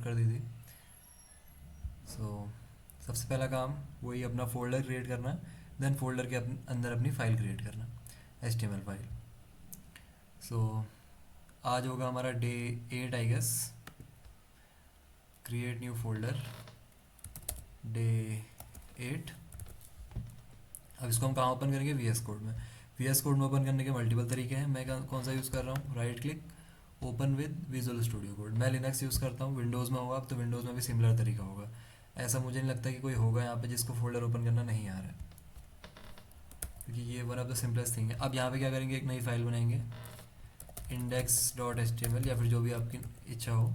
कर दी थी। सबसे पहला काम वही अपना फ़ोल्डर क्रिएट करना, देन फोल्डर के अंदर अपनी फ़ाइल क्रिएट करना, HTML फाइल। सो आज होगा हमारा day 8 I guess. Create new folder, day 8। अब इसको हम कहाँ ओपन करेंगे? VS कोड में। VS कोड में ओपन करने के मल्टीपल तरीके हैं। मैं कौन सा यूज़ कर रहा हूँ? Right click, open with visual studio code. मैं लिनक्स यूज़ करता हूँ, विंडोज़ में होगा तो विंडोज़ में भी सिमिलर तरीका होगा। ऐसा मुझे नहीं लगता कि कोई होगा यहाँ पे जिसको फोल्डर ओपन करना नहीं आ रहा है, क्योंकि ये one of the simplest thing है। अब यहाँ पे क्या करेंगे? एक नई फाइल बनाएंगे, index.html या फिर जो भी आपकी इच्छा हो,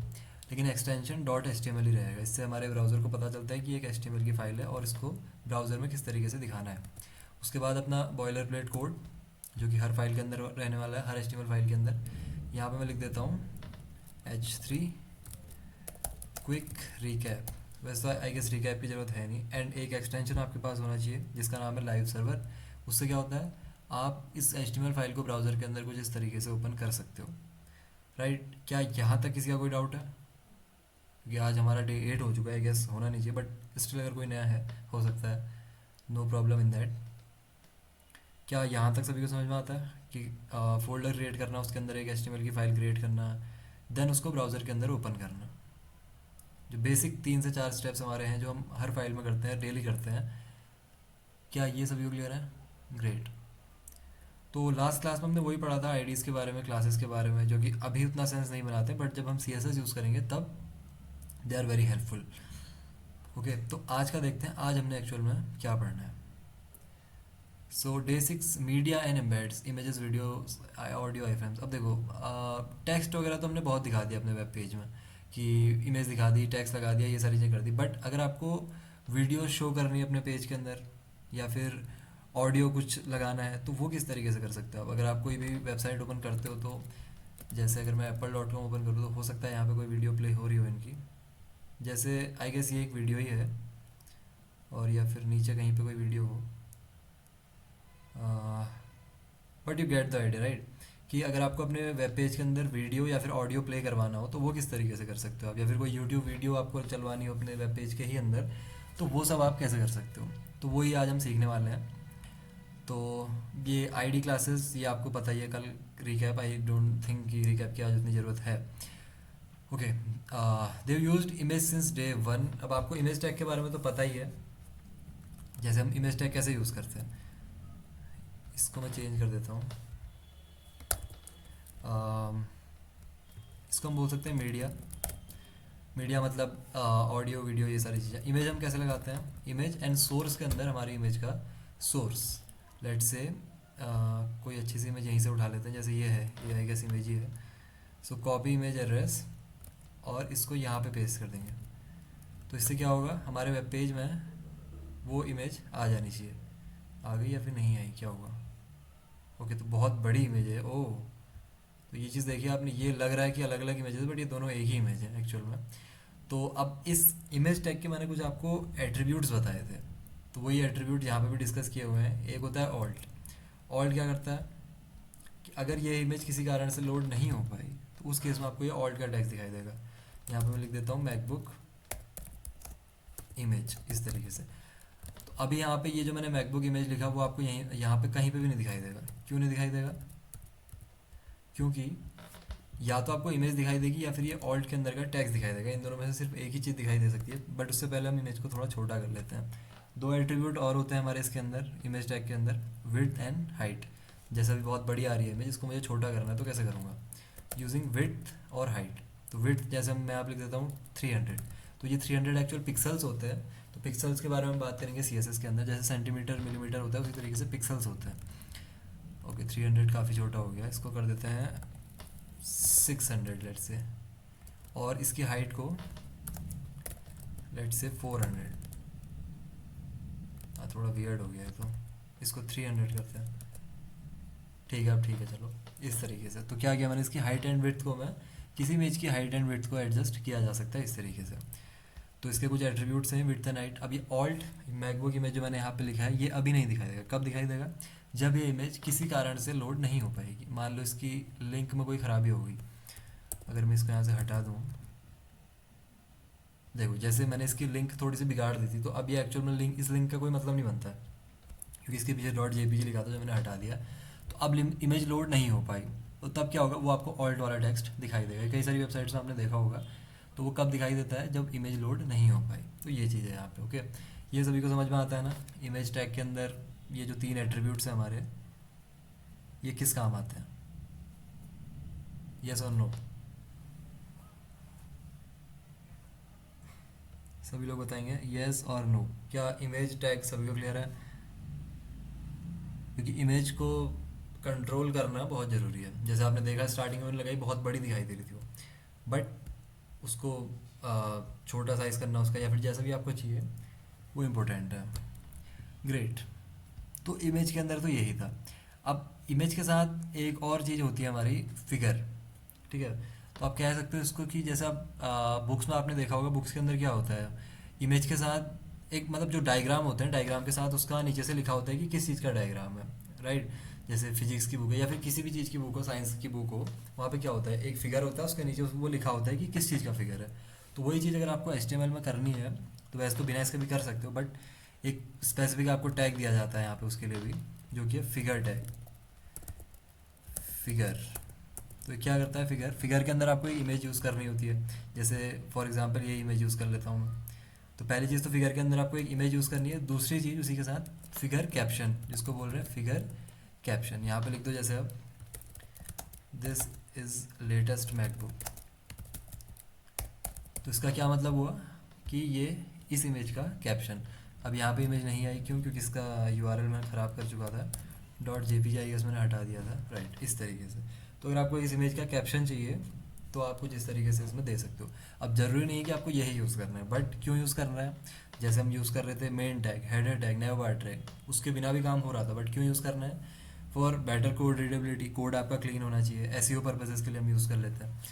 लेकिन एक्सटेंशन .html ही रहेगा। इससे हमारे ब्राउज़र को पता चलता है कि एक HTML की फ़ाइल है और इसको ब्राउज़र में किस तरीके से दिखाना है। उसके बाद अपना बॉयलर प्लेट कोड जो कि हर फाइल के अंदर रहने वाला है, हर HTML फाइल के अंदर। यहाँ पे मैं लिख देता हूँ H3 क्विक रिकैप। वैसे तो आई गेस रिकैप की ज़रूरत है नहीं। एंड एक एक्सटेंशन आपके पास होना चाहिए जिसका नाम है लाइव सर्वर। उससे क्या होता है, आप इस HTML फाइल को ब्राउज़र के अंदर कुछ इस तरीके से ओपन कर सकते हो। राइट? क्या यहाँ तक किसी का कोई डाउट है? क्योंकि आज हमारा डे 8 हो चुका है, गेस होना नहीं चाहिए, बट स्टिल अगर कोई नया है हो सकता है, नो प्रॉब्लम इन दैट। क्या यहाँ तक सभी को समझ में आता है कि फोल्डर क्रिएट करना, उसके अंदर एक HTML की फ़ाइल क्रिएट करना, देन उसको ब्राउज़र के अंदर ओपन करना, जो बेसिक 3 से 4 स्टेप्स हमारे हैं जो हम हर फाइल में करते हैं, डेली करते हैं। क्या ये सभी को क्लियर है? ग्रेट। तो लास्ट क्लास में हमने वही पढ़ा था आईडीज़ के बारे में, क्लासेस के बारे में, जो कि अभी उतना सेंस नहीं बनाते, बट जब हम CSS यूज़ करेंगे तब they are very helpful. Okay, तो आज का देखते हैं, आज हमने एक्चुअल में क्या पढ़ना है। So day 6 media and embeds, images, video, audio, iframes. अब देखो, टेक्स्ट वगैरह तो हमने बहुत दिखा दिया अपने वेब पेज में, कि इमेज दिखा दी, टेक्स्ट लगा दिया, ये सारी चीज़ें कर दी। बट अगर आपको वीडियो शो करनी है अपने पेज के अंदर, या फिर ऑडियो कुछ लगाना है, तो वो किस तरीके से कर सकते हो आप? अगर आप कोई भी वेबसाइट ओपन करते हो तो, जैसे अगर मैं apple.com ओपन करूँ तो हो सकता है यहाँ पे कोई वीडियो प्ले हो रही हो इनकी। जैसे आई गेस ये एक वीडियो ही है, और या फिर नीचे कहीं पे कोई वीडियो हो, but you get the idea right? कि अगर आपको अपने वेब पेज के अंदर वीडियो या फिर ऑडियो प्ले करवाना हो तो वो किस तरीके से कर सकते हो आप, या फिर कोई यूट्यूब वीडियो आपको चलवानी हो अपने वेब पेज के ही अंदर, तो वो सब आप कैसे कर सकते हो? तो वही आज हम सीखने वाले हैं। तो ये आईडी क्लासेस ये आपको पता ही है, कल रिकैप, आई डोंट थिंक कि रिकैप की आज उतनी ज़रूरत है। Okay, they used image since day 1। अब आपको इमेज टैग के बारे में तो पता ही है, जैसे हम इमेज टैग कैसे यूज़ करते हैं। इसको मैं चेंज कर देता हूँ, इसको हम बोल सकते हैं मीडिया। मीडिया मतलब ऑडियो, वीडियो, ये सारी चीज़ें। इमेज हम कैसे लगाते हैं? इमेज एंड सोर्स के अंदर हमारी इमेज का सोर्स, लेट से कोई अच्छी सी इमेज यहीं से उठा लेते हैं, जैसे ये है, ये आई गेस इमेज ही है। सो कॉपी इमेज एड्रेस, और इसको यहाँ पे पेस्ट कर देंगे। तो इससे क्या होगा, हमारे वेब पेज में वो इमेज आ जानी चाहिए। आ गई या फिर नहीं आई, क्या होगा? ओके, तो बहुत बड़ी इमेज है। ओह, तो ये चीज़ देखिए आपने, ये लग रहा है कि अलग अलग इमेजेस, बट ये दोनों एक ही इमेज है एक्चुअल में। तो अब इस इमेज टैग के मैंने कुछ आपको एट्रीब्यूट्स बताए थे, तो वही एट्रीब्यूट यहाँ पे भी डिस्कस किए हुए हैं। एक होता है ऑल्ट। ऑल्ट क्या करता है कि अगर ये इमेज किसी कारण से लोड नहीं हो पाई तो उस केस में आपको ये ऑल्ट का टैग दिखाई देगा। यहाँ पे मैं लिख देता हूँ मैकबुक इमेज, इस तरीके से। तो अभी यहाँ पे ये जो मैंने मैकबुक इमेज लिखा वो आपको यहीं यहाँ पे कहीं पे भी नहीं दिखाई देगा। क्यों नहीं दिखाई देगा? क्योंकि या तो आपको इमेज दिखाई देगी या फिर ये ऑल्ट के अंदर का टेक्स्ट दिखाई देगा। इन दोनों में से सिर्फ एक ही चीज़ दिखाई दे सकती है। बट उससे पहले हम इमेज को थोड़ा छोटा कर लेते हैं। दो एट्रीब्यूट और होते हैं हमारे इसके अंदर, इमेज टैग के अंदर, विड्थ एंड हाइट। जैसे अभी बहुत बड़ी आ रही है इमेज, इसको मुझे छोटा करना है तो कैसे करूँगा? यूजिंग विड्थ और हाइट। तो विड्थ जैसे मैं आप लिख देता हूँ 300, तो ये 300 एक्चुअल पिक्सल्स होते हैं। तो पिक्सल्स के बारे में बात करेंगे CSS के अंदर, जैसे सेंटीमीटर मिलीमीटर होता है उसी तरीके से पिक्सल्स होते हैं। ओके, 300 काफ़ी छोटा हो गया, इसको कर देते हैं 600 लेट से, और इसकी हाइट को लेट से 400। हाँ, थोड़ा वियर्ड हो गया है, तो इसको 300 करते हैं। ठीक है, अब ठीक है, चलो इस तरीके से। तो क्या किया मैंने, इसकी हाइट एंड विड्थ को, मैं किसी इमेज की हाइट एंड विड्थ को एडजस्ट किया जा सकता है इस तरीके से। तो इसके कुछ एट्रीब्यूट्स हैं, विड्थ एंड हाइट। अब ये ऑल्ट मैकबुक इमेज जो मैंने यहाँ पे लिखा है ये अभी नहीं दिखाई देगा। कब दिखाई देगा? जब ये इमेज किसी कारण से लोड नहीं हो पाएगी। मान लो इसकी लिंक में कोई ख़राबी हो गई, अगर मैं इसको यहाँ से हटा दूँ, देखो जैसे मैंने इसकी लिंक थोड़ी सी बिगाड़ दी थी, तो अब ये एक्चुअल में लिंक, इस लिंक का कोई मतलब नहीं बनता है, क्योंकि इसके पीछे डॉट जेपीजी लिखा था जो मैंने हटा दिया। तो अब इमेज लोड नहीं हो पाई, तो तब क्या होगा, वो आपको ऑल्ट वाला टेक्स्ट दिखाई देगा। कई सारी वेबसाइट्स में आपने देखा होगा, तो वो कब दिखाई देता है, जब इमेज लोड नहीं हो पाई। तो ये चीज़ है यहाँ पे। ओके, ये सभी को समझ में आता है ना। इमेज टैग के अंदर ये जो 3 एट्रीब्यूट्स हैं हमारे, ये किस काम आते हैं? यस और नो? सभी लोग बताएंगे यस और नो। क्या इमेज टैग सभी को क्लियर है? क्योंकि इमेज को कंट्रोल करना बहुत ज़रूरी है। जैसे आपने देखा स्टार्टिंग में मैंने लगाई, बहुत बड़ी दिखाई दे रही थी वो, बट उसको छोटा साइज़ करना उसका, या फिर जैसा भी आपको चाहिए, वो इम्पोर्टेंट है। ग्रेट। तो इमेज के अंदर तो यही था। अब इमेज के साथ एक और चीज़ होती है हमारी, फिगर। ठीक है, तो आप कह सकते हो इसको कि जैसे आप बुक्स में आपने देखा होगा, बुक्स के अंदर क्या होता है, इमेज के साथ एक मतलब जो डायग्राम होते हैं, डायग्राम के साथ उसका नीचे से लिखा होता है कि किस चीज़ का डायग्राम है, राइट। जैसे फिजिक्स की बुक है या फिर किसी भी चीज़ की बुक हो, साइंस की बुक हो, वहाँ पे क्या होता है, एक फिगर होता है, उसके नीचे वो लिखा होता है कि किस चीज़ का फिगर है। तो वही चीज़ अगर आपको HTML में करनी है, तो वैसे तो बिना इसके भी कर सकते हो, बट एक स्पेसिफिक आपको टैग दिया जाता है यहाँ पे उसके लिए भी, जो कि है फिगर टैग। फिगर, तो क्या करता है फिगर? फिगर के अंदर आपको एक इमेज यूज़ करनी होती है। जैसे फॉर एग्जांपल ये इमेज यूज़ कर लेता हूँ मैं। तो पहली चीज़ तो फिगर के अंदर आपको एक इमेज यूज़ करनी है। दूसरी चीज़ उसी के साथ फिगर कैप्शन, जिसको बोल रहे हैं फिगर कैप्शन। यहाँ पे लिख दो जैसे अब, दिस इज़ लेटेस्ट मैकबुक। तो इसका क्या मतलब हुआ कि ये इस इमेज का कैप्शन। अब यहाँ पे इमेज नहीं आई, क्यों? क्योंकि इसका URL मैं ख़राब कर चुका था, डॉट JPG आई मैंने हटा दिया था, राइट, इस तरीके से। तो अगर आपको इस इमेज का कैप्शन चाहिए, तो आप कुछ इस तरीके से इसमें दे सकते हो। अब ज़रूरी नहीं है कि आपको यही यूज़ करना है, बट क्यों यूज़ करना है? जैसे हम यूज़ कर रहे थे main tag, header tag, navbar tag, उसके बिना भी काम हो रहा था, बट क्यों यूज़ करना है? For better code readability, code आपका क्लीन होना चाहिए, SEO पर्पजेज़ के लिए हम यूज़ कर लेते हैं।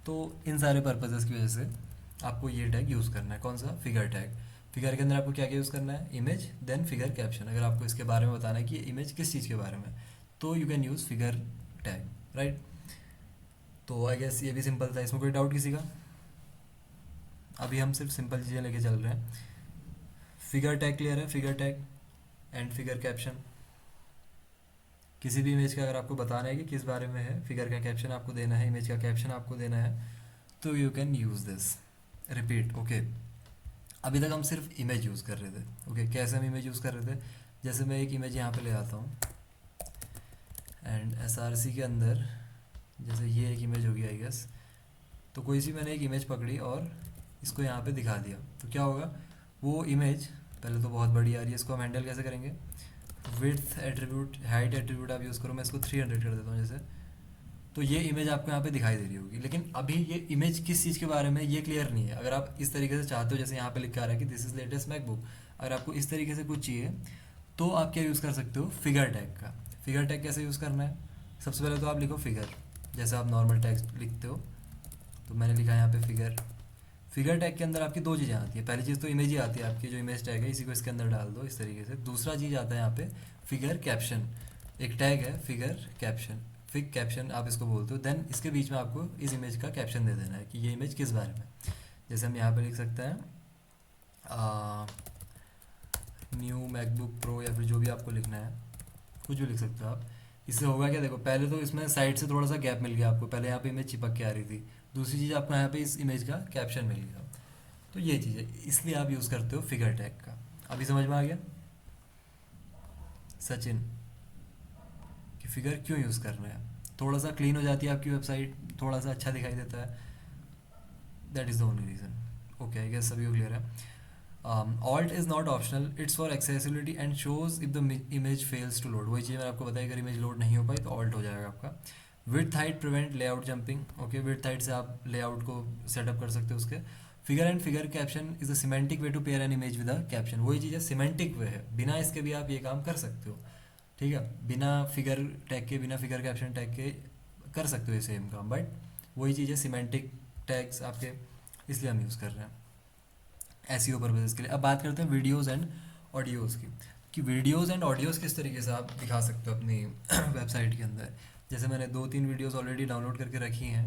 तो इन सारे पर्पजेज़ की वजह से आपको ये टैग यूज़ करना है। कौन सा? Figure tag. फिगर के अंदर आपको क्या क्या यूज़ करना है? Image, then figure caption. अगर आपको इसके बारे में बताना है कि ये इमेज किस चीज़ के बारे में, तो you can use figure tag, right. तो आई गेस ये भी सिंपल था, इसमें कोई डाउट किसी का? अभी हम सिर्फ सिंपल चीज़ें लेके चल रहे हैं। फिगर टैग क्लियर है? Figure tag and figure caption. किसी भी इमेज का अगर आपको बताना है कि किस बारे में है, फिगर का कैप्शन आपको देना है, इमेज का कैप्शन आपको देना है, तो you can use this. Repeat. Okay, अभी तक हम सिर्फ इमेज यूज़ कर रहे थे। ओके, कैसे हम इमेज यूज़ कर रहे थे? जैसे मैं एक इमेज यहाँ पे ले आता हूँ, एंड SRC के अंदर जैसे ये एक इमेज होगी आई गेस, तो कोई सी मैंने एक इमेज पकड़ी और इसको यहाँ पे दिखा दिया, तो क्या होगा, वो इमेज पहले तो बहुत बड़ी आ रही है, इसको हम हैंडल कैसे करेंगे? विड्थ एट्रीब्यूट, हाइट एट्रीब्यूट आप यूज़ करो, मैं इसको 300 कर देता हूँ जैसे। तो ये इमेज आपको यहाँ पे दिखाई दे रही होगी, लेकिन अभी ये इमेज किस चीज़ के बारे में ये क्लियर नहीं है। अगर आप इस तरीके से चाहते हो, जैसे यहाँ पे लिखा आ रहा है कि दिस इज़ लेटेस्ट मैकबुक, अगर आपको इस तरीके से कुछ चाहिए, तो आप क्या यूज़ कर सकते हो? फिगर टैग का। फिगर टैग कैसे यूज़ करना है? सबसे पहले तो आप लिखो फिगर, जैसे आप नॉर्मल टैग लिखते हो, तो मैंने लिखा है यहाँ पे फिगर। फिगर टैग के अंदर आपकी 2 चीज़ें आती है। पहली चीज़ तो इमेज ही आती है आपकी, जो इमेज टैग है इसी को इसके अंदर डाल दो इस तरीके से। दूसरा चीज़ आता है यहाँ पे फिगर कैप्शन, एक टैग है फिगर कैप्शन, फिग कैप्शन आप इसको बोलते हो। देन इसके बीच में आपको इस इमेज का कैप्शन दे देना है कि ये इमेज किस बारे में। जैसे हम यहाँ पे लिख सकते हैं न्यू मैकबुक प्रो, या फिर जो भी आपको लिखना है, कुछ भी लिख सकते हो आप। इससे होगा क्या, देखो पहले तो इसमें साइड से थोड़ा सा गैप मिल गया आपको, पहले यहाँ पे इमेज चिपक के आ रही थी। दूसरी चीज़ आपको यहाँ पे इस इमेज का कैप्शन मिल गया। तो ये चीज़ है, इसलिए आप यूज़ करते हो फिगर टैग का। अभी समझ में आ गया सचिन कि फिगर क्यों यूज़ करना है? थोड़ा सा क्लीन हो जाती है आपकी वेबसाइट, थोड़ा सा अच्छा दिखाई देता है, that is the only reason. Okay, I guess सभी को क्लियर है। Alt is not optional, it's for accessibility and shows if the image fails to load. वही चीज़ मैंने आपको बताया, अगर इमेज लोड नहीं हो पाई तो ऑल्ट हो जाएगा आपका। Width height prevent layout jumping. Okay, width height से आप लेआउट को सेटअप कर सकते हो उसके। Figure and figure caption is a semantic way to pair an image with a caption. वही चीज़ है, सिमेंटिक वे है, बिना इसके भी आप ये काम कर सकते हो। ठीक है, बिना फिगर टैग के, बिना फिगर कैप्शन टैग के कर सकते हो ये सेम काम, बट वही चीज़ है, सिमेंटिक टैग्स आपके, इसलिए हम यूज़ कर रहे हैं SEO पर्पजेज़ के लिए। अब बात करते हैं वीडियोज़ एंड ऑडियोज़ की, कि वीडियोज़ एंड ऑडियोज़ किस तरीके से आप दिखा सकते हो अपनी वेबसाइट के अंदर। जैसे मैंने 2-3 वीडियोज़ ऑलरेडी डाउनलोड करके रखी हैं।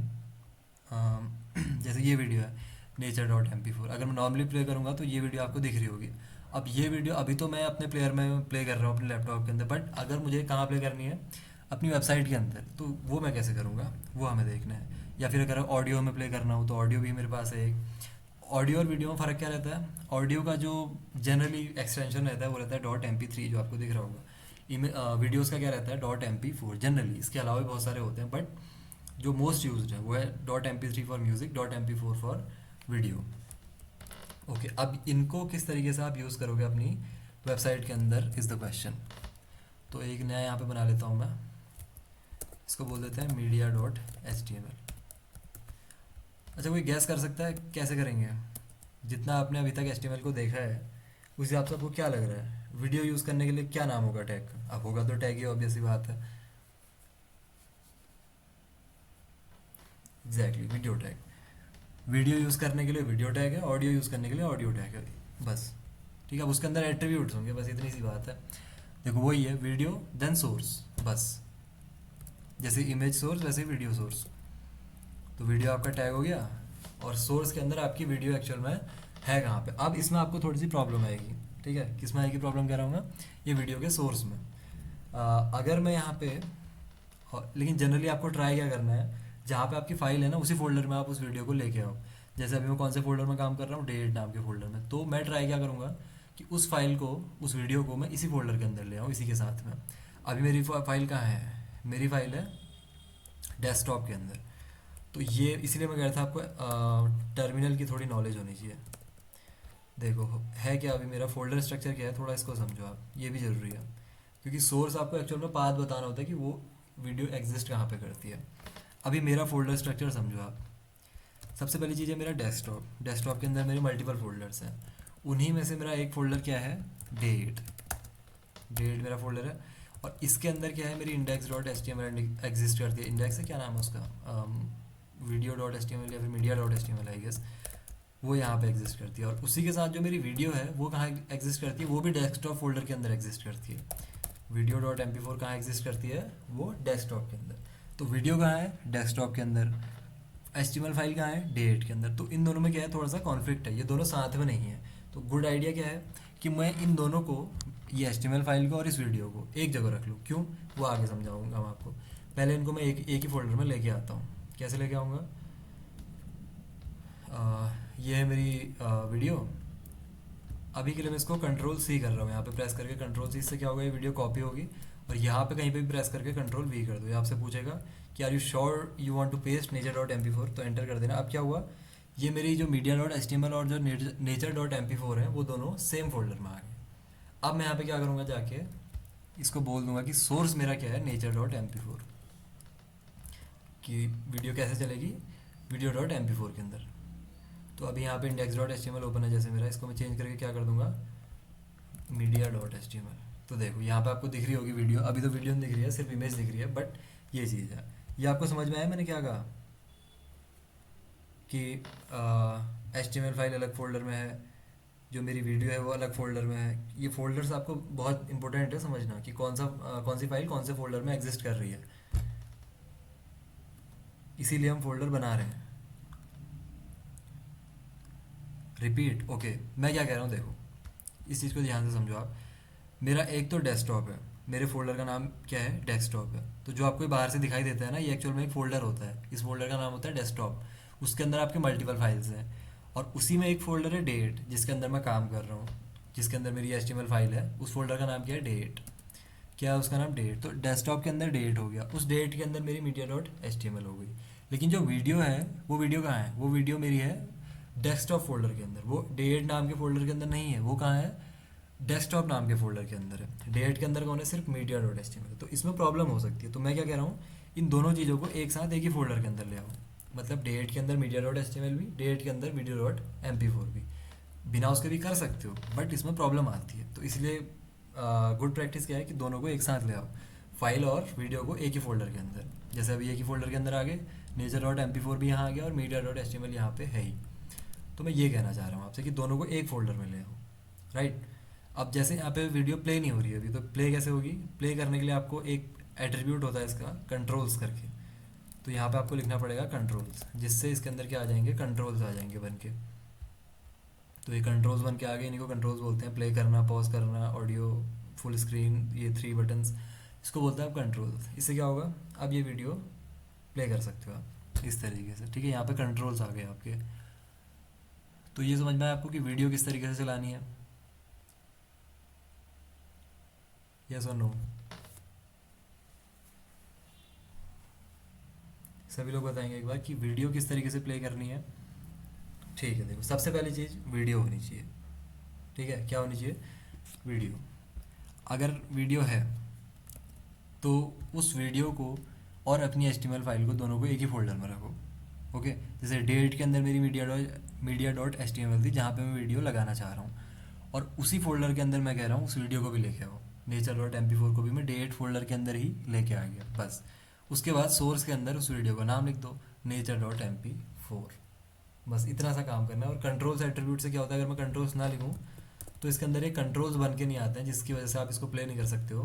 जैसे ये वीडियो है, nature.mp4। अगर मैं नॉर्मली प्ले करूँगा तो ये वीडियो आपको दिख रही होगी। अब ये वीडियो अभी तो मैं अपने प्लेयर में प्ले कर रहा हूँ अपने लैपटॉप के अंदर, बट अगर मुझे कहाँ प्ले करनी है, अपनी वेबसाइट के अंदर, तो वो मैं कैसे करूँगा, वो हमें देखना है। या फिर अगर ऑडियो में प्ले करना हो तो ऑडियो भी मेरे पास है एक। ऑडियो और वीडियो में फ़र्क क्या रहता है, ऑडियो का जो जनरली एक्सटेंशन रहता है वो रहता है .mp3 जो आपको दिख रहा होगा। वीडियोज़ का क्या रहता है .mp4 जनरली, इसके अलावा भी बहुत सारे होते हैं, बट जो मोस्ट यूज्ड है वो है .mp3 for music, .mp4 for video. Okay, अब इनको किस तरीके से आप यूज़ करोगे अपनी वेबसाइट के अंदर इज़ द क्वेश्चन। तो एक नया यहाँ पे बना लेता हूँ मैं, इसको बोल देते हैं media.html। अच्छा, कोई गैस कर सकता है कैसे करेंगे? जितना आपने अभी तक HTML को देखा है उस हिसाब से आपको क्या लग रहा है वीडियो यूज़ करने के लिए क्या नाम होगा टैग का? अब होगा तो टैग ही, ऑब्वियस सी बात है। Exactly, video tag. Video use करने के लिए वीडियो टैग है, ऑडियो यूज़ करने के लिए ऑडियो टैग है, बस। ठीक है, अब उसके अंदर एट्रीब्यूट्स होंगे, बस इतनी सी बात है। देखो वही है, वीडियो देन सोर्स, बस। जैसे इमेज सोर्स वैसे वीडियो सोर्स। तो वीडियो आपका टैग हो गया, और सोर्स के अंदर आपकी वीडियो एक्चुअल में है कहाँ पे। अब इसमें आपको थोड़ी सी प्रॉब्लम आएगी, ठीक है, किस में आएगी प्रॉब्लम, कह रहा हूँ मैं, ये वीडियो के सोर्स में। अगर मैं यहाँ पे, लेकिन जनरली आपको ट्राई क्या करना है, जहाँ पे आपकी फाइल है ना उसी फोल्डर में आप उस वीडियो को लेके आओ। जैसे अभी मैं कौन से फोल्डर में काम कर रहा हूँ, डेट नाम के फोल्डर में, तो मैं ट्राई क्या करूँगा कि उस फाइल को, उस वीडियो को मैं इसी फोल्डर के अंदर ले आऊँ, इसी के साथ में। अभी मेरी फाइल कहाँ है, मेरी फाइल है डेस्कटॉप के अंदर। तो ये इसलिए मैं कह रहा था आपको टर्मिनल की थोड़ी नॉलेज होनी चाहिए। देखो है क्या, अभी मेरा फोल्डर स्ट्रक्चर क्या है, थोड़ा इसको समझो आप, ये भी ज़रूरी है, क्योंकि सोर्स आपको एक्चुअल में पाथ बताना होता है कि वो वीडियो एग्जिस्ट कहाँ पे करती है। अभी मेरा फोल्डर स्ट्रक्चर समझो आप। सबसे पहली चीज़ है मेरा डेस्कटॉप। डेस्कटॉप के अंदर मेरे मल्टीपल फोल्डर्स हैं, उन्हीं में से मेरा एक फ़ोल्डर क्या है, डेट। डेट मेरा फोल्डर है, और इसके अंदर क्या है, मेरी index.html एग्जिस्ट करती है। इंडेक्स है, क्या नाम है उसका, video.html या फिर media.html आई गेस, वो यहाँ पे एग्जिस्ट करती है। और उसी के साथ जो मेरी वीडियो है वो कहाँ एग्जिस्ट करती है, वो भी डेस्कटॉप फोल्डर के अंदर एग्जिस्ट करती है। video.mp4 कहाँ एग्जिस्ट करती है, वो डेस्कटॉप के अंदर। तो वीडियो कहाँ है, डेस्कटॉप के अंदर। HTML फाइल कहाँ है, डेट के अंदर। तो इन दोनों में क्या है, थोड़ा सा कॉन्फ्लिक्ट है, ये दोनों साथ में नहीं है। तो गुड आइडिया क्या है कि मैं इन दोनों को, ये HTML फाइल को और इस वीडियो को एक जगह रख लूँ। क्यों, वो आगे समझाऊंगा मैं आपको। पहले इनको मैं एक ही फोल्डर में लेके आता हूँ। कैसे लेके आऊँगा, ये है मेरी वीडियो। अभी के लिए मैं इसको कंट्रोल C कर रहा हूँ, यहाँ पे प्रेस करके कंट्रोल C, इससे क्या होगा, ये वीडियो कॉपी होगी। और यहाँ पे कहीं पे भी प्रेस करके कंट्रोल V कर दो, ये आपसे पूछेगा कि are you sure you want to paste nature.mp4, तो एंटर कर देना। अब क्या हुआ, ये मेरी जो media.html और जो nature.mp4 है वो दोनों सेम फोल्डर में आ गए। अब मैं यहाँ पे क्या करूँगा, जाके इसको बोल दूंगा कि सोर्स मेरा क्या है, nature.mp4, कि वीडियो कैसे चलेगी, video.mp4 के अंदर। तो अभी यहाँ पे index.html ओपन है जैसे मेरा, इसको मैं चेंज करके क्या कर दूंगा, media.html। तो देखो यहाँ पे आपको दिख रही होगी वीडियो, अभी तो वीडियो नहीं दिख रही है, सिर्फ इमेज दिख रही है, बट ये चीज़ है। ये आपको समझ में आया मैंने क्या कहा, कि HTML फाइल अलग फोल्डर में है, जो मेरी वीडियो है वो अलग फोल्डर में है। ये फोल्डर्स आपको बहुत इंपॉर्टेंट है समझना, कि कौन सी फाइल कौन से फोल्डर में एग्जिस्ट कर रही है, इसीलिए हम फोल्डर बना रहे हैं। रिपीट, ओके, मैं क्या कह रहा हूँ, देखो इस चीज़ को ध्यान से समझो आप। मेरा एक तो डेस्कटॉप है, मेरे फोल्डर का नाम क्या है, डेस्कटॉप है। तो जो आपको बाहर से दिखाई देता है ना, ये एक्चुअल में एक फोल्डर होता है, इस फोल्डर का नाम होता है डेस्कटॉप। उसके अंदर आपके मल्टीपल फाइल्स हैं, और उसी में एक फोल्डर है डेट, जिसके अंदर मैं काम कर रहा हूँ, जिसके अंदर मेरी HTML फाइल है। उस फोल्डर का नाम क्या है, डेट। क्या है उसका नाम, डेट। तो डेस्कटॉप के अंदर डेट हो गया, उस डेट के अंदर मेरी media.html हो गई। लेकिन जो वीडियो है, वो वीडियो कहाँ है, वो वीडियो मेरी है डेस्कटॉप फोल्डर के अंदर, वो डेट नाम के फोल्डर के अंदर नहीं है। वो कहाँ है, डेस्कटॉप नाम के फोल्डर के अंदर है। डेट के अंदर कौन है, सिर्फ media.html। तो इसमें प्रॉब्लम हो सकती है। तो मैं क्या कह रहा हूँ, इन दोनों चीज़ों को एक साथ एक ही फोल्डर के अंदर ले आओ। मतलब डेट के अंदर media.html भी, डेट के अंदर video.mp4 भी। बिना उसके भी कर सकते हो, बट इसमें प्रॉब्लम आती है। तो इसलिए गुड प्रैक्टिस क्या है कि दोनों को एक साथ ले आओ, फाइल और वीडियो को एक ही फोल्डर के अंदर। जैसे अभी एक ही फोल्डर के अंदर आ गए, nature.mp4 भी यहाँ आ गया और media.html यहाँ पे है ही। तो मैं ये कहना चाह रहा हूँ आपसे कि दोनों को एक फोल्डर में ले आओ, राइट। अब जैसे यहाँ पे वीडियो प्ले नहीं हो रही है अभी, तो प्ले कैसे होगी, प्ले करने के लिए आपको एक एट्रीब्यूट होता है इसका, कंट्रोल्स करके। तो यहाँ पे आपको लिखना पड़ेगा कंट्रोल्स, जिससे इसके अंदर क्या आ जाएंगे, कंट्रोल्स आ जाएंगे बन के। तो ये कंट्रोल्स बन के आ गए, इन्हीं को कंट्रोल्स बोलते हैं। प्ले करना, पॉज करना, ऑडियो, फुल स्क्रीन, ये 3 बटन्स, इसको बोलते हैं आप कंट्रोल्स। इससे क्या होगा, अब ये वीडियो प्ले कर सकते हो आप इस तरीके से, ठीक है। यहाँ पे कंट्रोल्स आ गए आपके। तो ये समझ में आया आपको कि वीडियो किस तरीके से चलानी है, यस और नो? सभी लोग बताएंगे एक बार कि वीडियो किस तरीके से प्ले करनी है। ठीक है, देखो सबसे पहली चीज़ वीडियो होनी चाहिए, ठीक है। क्या होनी चाहिए, वीडियो। अगर वीडियो है तो उस वीडियो को और अपनी HTML फाइल को, दोनों को एक ही फोल्डर में रखो, ओके। जैसे डेट के अंदर मेरी मीडिया.html थी, जहाँ पे मैं वीडियो लगाना चाह रहा हूँ, और उसी फोल्डर के अंदर मैं कह रहा हूँ उस वीडियो को भी लेके आओ। nature.mp4 को भी मैं डेट फोल्डर के अंदर ही लेके आ गया, बस। उसके बाद सोर्स के अंदर उस वीडियो का नाम लिख दो, nature.mp4। बस इतना सा काम करना है। और कंट्रोल्स एट्रीब्यूट से क्या होता है, अगर मैं कंट्रोल्स ना लिखूँ तो इसके अंदर एक कंट्रोल्स बन के नहीं आते हैं, जिसकी वजह से आप इसको प्ले नहीं कर सकते हो।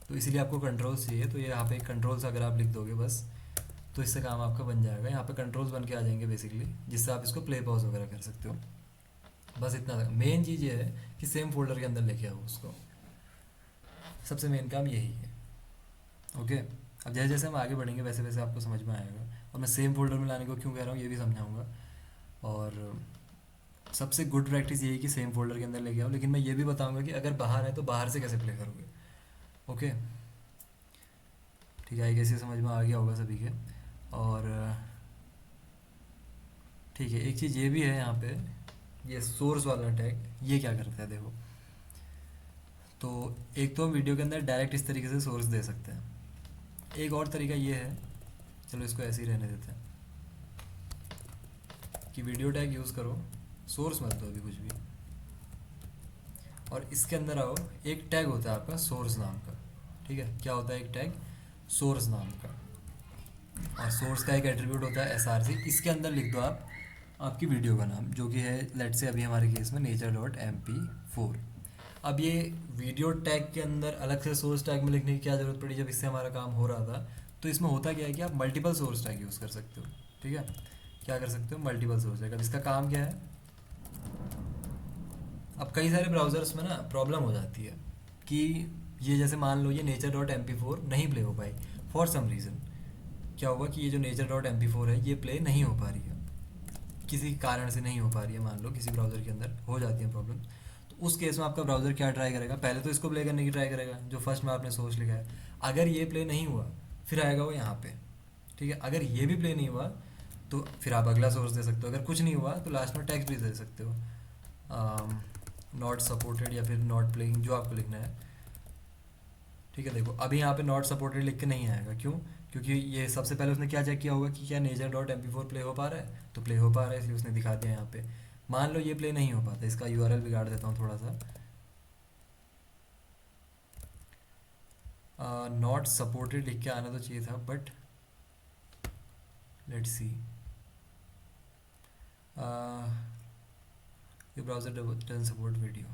तो इसीलिए आपको कंट्रोल्स चाहिए। तो ये यहाँ पे कंट्रोल्स अगर आप लिख दोगे बस, तो इससे काम आपका बन जाएगा। यहाँ पे कंट्रोल्स बन के आ जाएंगे बेसिकली, जिससे आप इसको प्ले पॉज वगैरह कर सकते हो। बस इतना था। मेन चीज़ ये है कि सेम फोल्डर के अंदर लेके आओ उसको, सबसे मेन काम यही है, ओके। अब जैसे जैसे हम आगे बढ़ेंगे वैसे वैसे आपको समझ में आएगा, और मैं सेम फोल्डर में लाने को क्यों कह रहा हूँ ये भी समझाऊंगा। और सबसे गुड प्रैक्टिस यही कि सेम फोल्डर के अंदर लेके आओ। लेकिन मैं ये भी बताऊंगा कि अगर बाहर है तो बाहर से कैसे प्ले करोगे, ओके। ठीक है, आई कैसे समझ में आ गया होगा सभी के। और ठीक है, एक चीज़ ये भी है यहाँ पे, ये सोर्स वाला टैग ये क्या करता है देखो। तो एक तो हम वीडियो के अंदर डायरेक्ट इस तरीके से सोर्स दे सकते हैं। एक और तरीका ये है, चलो इसको ऐसे ही रहने देते हैं, कि वीडियो टैग यूज़ करो, सोर्स मत दो अभी कुछ भी, और इसके अंदर आओ। एक टैग होता है आपका सोर्स नाम का, ठीक है। क्या होता है, एक टैग सोर्स नाम का, और सोर्स का एक एट्रीब्यूट होता है src। इसके अंदर लिख दो आप आपकी वीडियो का नाम, जो कि है लेट्स से अभी हमारे केस में nature.mp4। अब ये वीडियो टैग के अंदर अलग से सोर्स टैग में लिखने की क्या ज़रूरत पड़ी, जब इससे हमारा काम हो रहा था। तो इसमें होता क्या है कि आप मल्टीपल सोर्स टैग यूज़ कर सकते हो, ठीक है। क्या कर सकते हो, मल्टीपल सोर्स टैग। अब इसका काम क्या है, अब कई सारे ब्राउज़र्स में ना प्रॉब्लम हो जाती है कि ये जैसे मान लो ये nature.mp4 नहीं प्ले हो पाई फॉर सम रीज़न। क्या हुआ कि ये जो nature.mp4 है ये प्ले नहीं हो पा रही है, किसी कारण से नहीं हो पा रही है, मान लो किसी ब्राउज़र के अंदर हो जाती है प्रॉब्लम। तो उस केस में आपका ब्राउज़र क्या ट्राई करेगा, पहले तो इसको प्ले करने की ट्राई करेगा जो फर्स्ट में आपने सोर्स लिखा है। अगर ये प्ले नहीं हुआ फिर आएगा वो यहाँ पे, ठीक है। अगर ये भी प्ले नहीं हुआ तो फिर आप अगला सोर्स दे सकते हो। अगर कुछ नहीं हुआ तो लास्ट में टेक्स्ट भी दे सकते हो, नॉट सपोर्टेड या फिर नॉट प्लेइंग, जो आपको लिखना है, ठीक है। देखो अभी यहाँ पे नॉट सपोर्टेड लिख के नहीं आएगा, क्यों? क्योंकि ये सबसे पहले उसने क्या चेक किया होगा कि क्या nature.mp4 प्ले हो पा रहा है, तो प्ले हो पा रहा है इसलिए उसने दिखा दिया यहाँ पे। मान लो ये प्ले नहीं हो पाता, इसका यूआरएल बिगाड़ देता हूँ थोड़ा सा। नॉट सपोर्टेड लिख के आना तो चाहिए था, बट लेट्स सी। ये ब्राउज़र डजंट सपोर्ट वीडियो,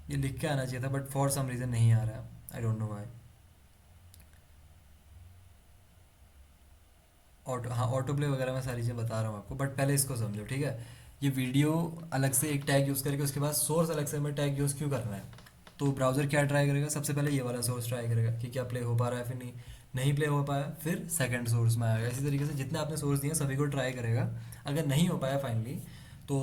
ये लिख के आना चाहिए था, बट फॉर सम रीज़न नहीं आ रहा, आई डोंट नो व्हाई। हाँ, ऑटो प्ले वगैरह मैं सारी चीज़ें बता रहा हूँ आपको, बट पहले इसको समझो, ठीक है। ये वीडियो अलग से एक टैग यूज़ करके उसके बाद सोर्स अलग से हमें टैग यूज़ क्यों करना है। तो ब्राउज़र क्या ट्राई करेगा, सबसे पहले ये वाला सोर्स ट्राई करेगा कि क्या प्ले हो पा रहा है, फिर नहीं, नहीं प्ले हो पाया फिर सेकंड सोर्स में आएगा। इसी तरीके से जितने आपने सोर्स दिए सभी को ट्राई करेगा। अगर नहीं हो पाया फाइनली तो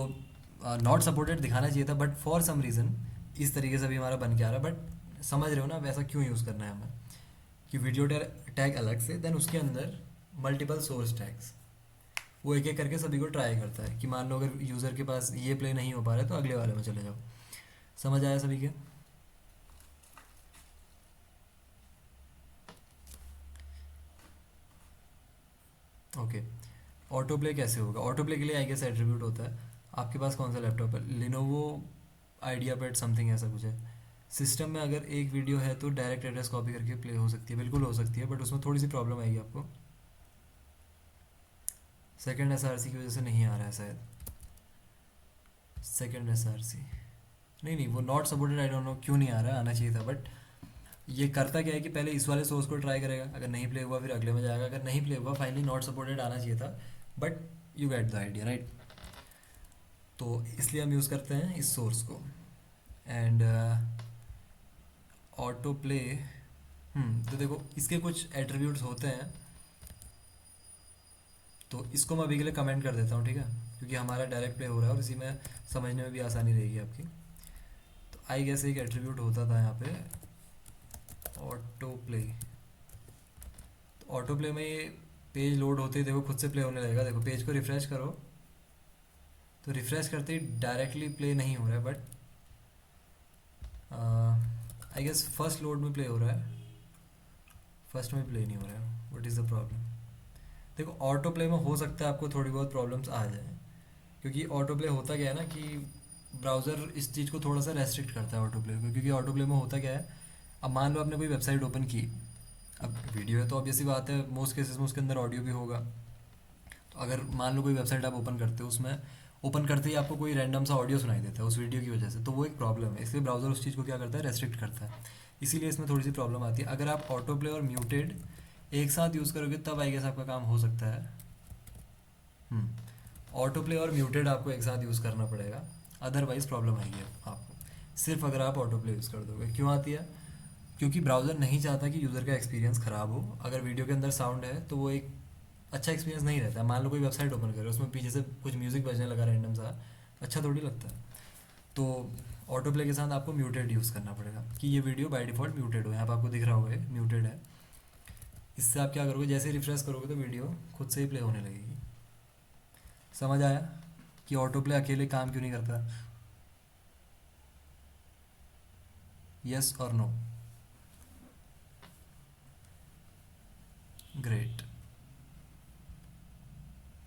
नॉट सपोर्टेड दिखाना चाहिए था, बट फॉर सम रीज़न इस तरीके से भी हमारा बन के आ रहा है। बट समझ रहे हो ना वैसा क्यों यूज़ करना है हमें, कि वीडियो टैग अलग से, देन उसके अंदर मल्टीपल सोर्स टैग्स, वो एक एक करके सभी को ट्राई करता है। कि मान लो अगर यूज़र के पास ये प्ले नहीं हो पा रहा है तो अगले वाले में चले जाओ। समझ आया सभी के? ओके। ऑटो प्ले कैसे होगा, ऑटो प्ले के लिए आई गेस एट्रीब्यूट होता है। आपके पास कौन सा लैपटॉप है, लिनोवो आइडिया पैड समथिंग ऐसा कुछ है। सिस्टम में अगर एक वीडियो है तो डायरेक्ट एड्रेस कॉपी करके प्ले हो सकती है, बिल्कुल हो सकती है, बट उसमें थोड़ी सी प्रॉब्लम आएगी आपको। सेकंड एसआरसी की वजह से नहीं आ रहा है शायद, सेकंड एसआरसी नहीं नहीं, वो not supported, I don't know क्यों नहीं आ रहा है, आना चाहिए था। बट ये करता क्या है कि पहले इस वाले सोर्स को ट्राई करेगा, अगर नहीं प्ले हुआ फिर अगले में जाएगा, अगर नहीं प्ले हुआ फाइनली नॉट सपोर्टेड आना चाहिए था, but you get the idea right. तो इसलिए हम यूज़ करते हैं इस सोर्स को। एंड ऑटो प्ले, तो देखो इसके कुछ एट्रीब्यूट्स होते हैं, तो इसको मैं अभी के लिए कमेंट कर देता हूँ, ठीक है, क्योंकि हमारा डायरेक्ट प्ले हो रहा है और इसी में समझने में भी आसानी रहेगी आपकी। तो आई गेस एक एट्रीब्यूट होता था यहाँ पे ऑटो प्ले। तो ऑटो प्ले में ये पेज लोड होते ही देखो खुद से प्ले होने लगेगा। देखो पेज को रिफ़्रेश करो तो रिफ़्रेश करते ही डायरेक्टली प्ले नहीं हो रहा है, but I guess first load में प्ले हो रहा है, फर्स्ट में प्ले नहीं हो रहा है। What is the problem? देखो ऑटो प्ले में हो सकता है आपको थोड़ी बहुत प्रॉब्लम्स आ जाए, क्योंकि ऑटो प्ले होता क्या है ना कि ब्राउज़र इस चीज़ को थोड़ा सा रेस्ट्रिक्ट करता है ऑटो प्ले को। क्योंकि ऑटो प्ले में होता क्या है, अब मान लो आपने कोई वेबसाइट ओपन की, अब वीडियो है तो ऑब्वियसली बात है मोस्ट केसेस में उसके अंदर ऑडियो भी होगा। तो अगर मान लो कोई वेबसाइट आप ओपन करते हो, उसमें ओपन करते ही आपको कोई रैंडम सा ऑडियो सुनाई देता है उस वीडियो की वजह से, तो वो एक प्रॉब्लम है। इसलिए ब्राउज़र उस चीज़ को क्या करता है, रेस्ट्रिक्ट करता है। इसीलिए इसमें थोड़ी सी प्रॉब्लम आती है। अगर आप ऑटो प्ले और म्यूटेड एक साथ यूज़ करोगे तब आई गेस आपका काम हो सकता है। ऑटो प्ले और म्यूटेड आपको एक साथ यूज़ करना पड़ेगा, अदरवाइज़ प्रॉब्लम आएगी आपको, सिर्फ अगर आप ऑटो प्ले यूज़ कर दोगे। क्यों आती है? क्योंकि ब्राउज़र नहीं चाहता कि यूज़र का एक्सपीरियंस ख़राब हो। अगर वीडियो के अंदर साउंड है तो वो एक अच्छा एक्सपीरियंस नहीं रहता है। मान लो कोई वेबसाइट ओपन करे, उसमें पीछे से कुछ म्यूज़िक बजने लगा रैंडम सा, अच्छा थोड़ी लगता है। तो ऑटो प्ले के साथ आपको म्यूटेड यूज़ करना पड़ेगा कि ये वीडियो बाय डिफ़ॉल्ट म्यूटेड हो। यहाँ पर आपको दिख रहा होगा ये म्यूटेड है। इससे आप क्या करोगे, जैसे रिफ्रेश करोगे तो वीडियो खुद से ही प्ले होने लगेगी। समझ आया कि ऑटो प्ले अकेले काम क्यों नहीं करता? यस और नो? ग्रेट,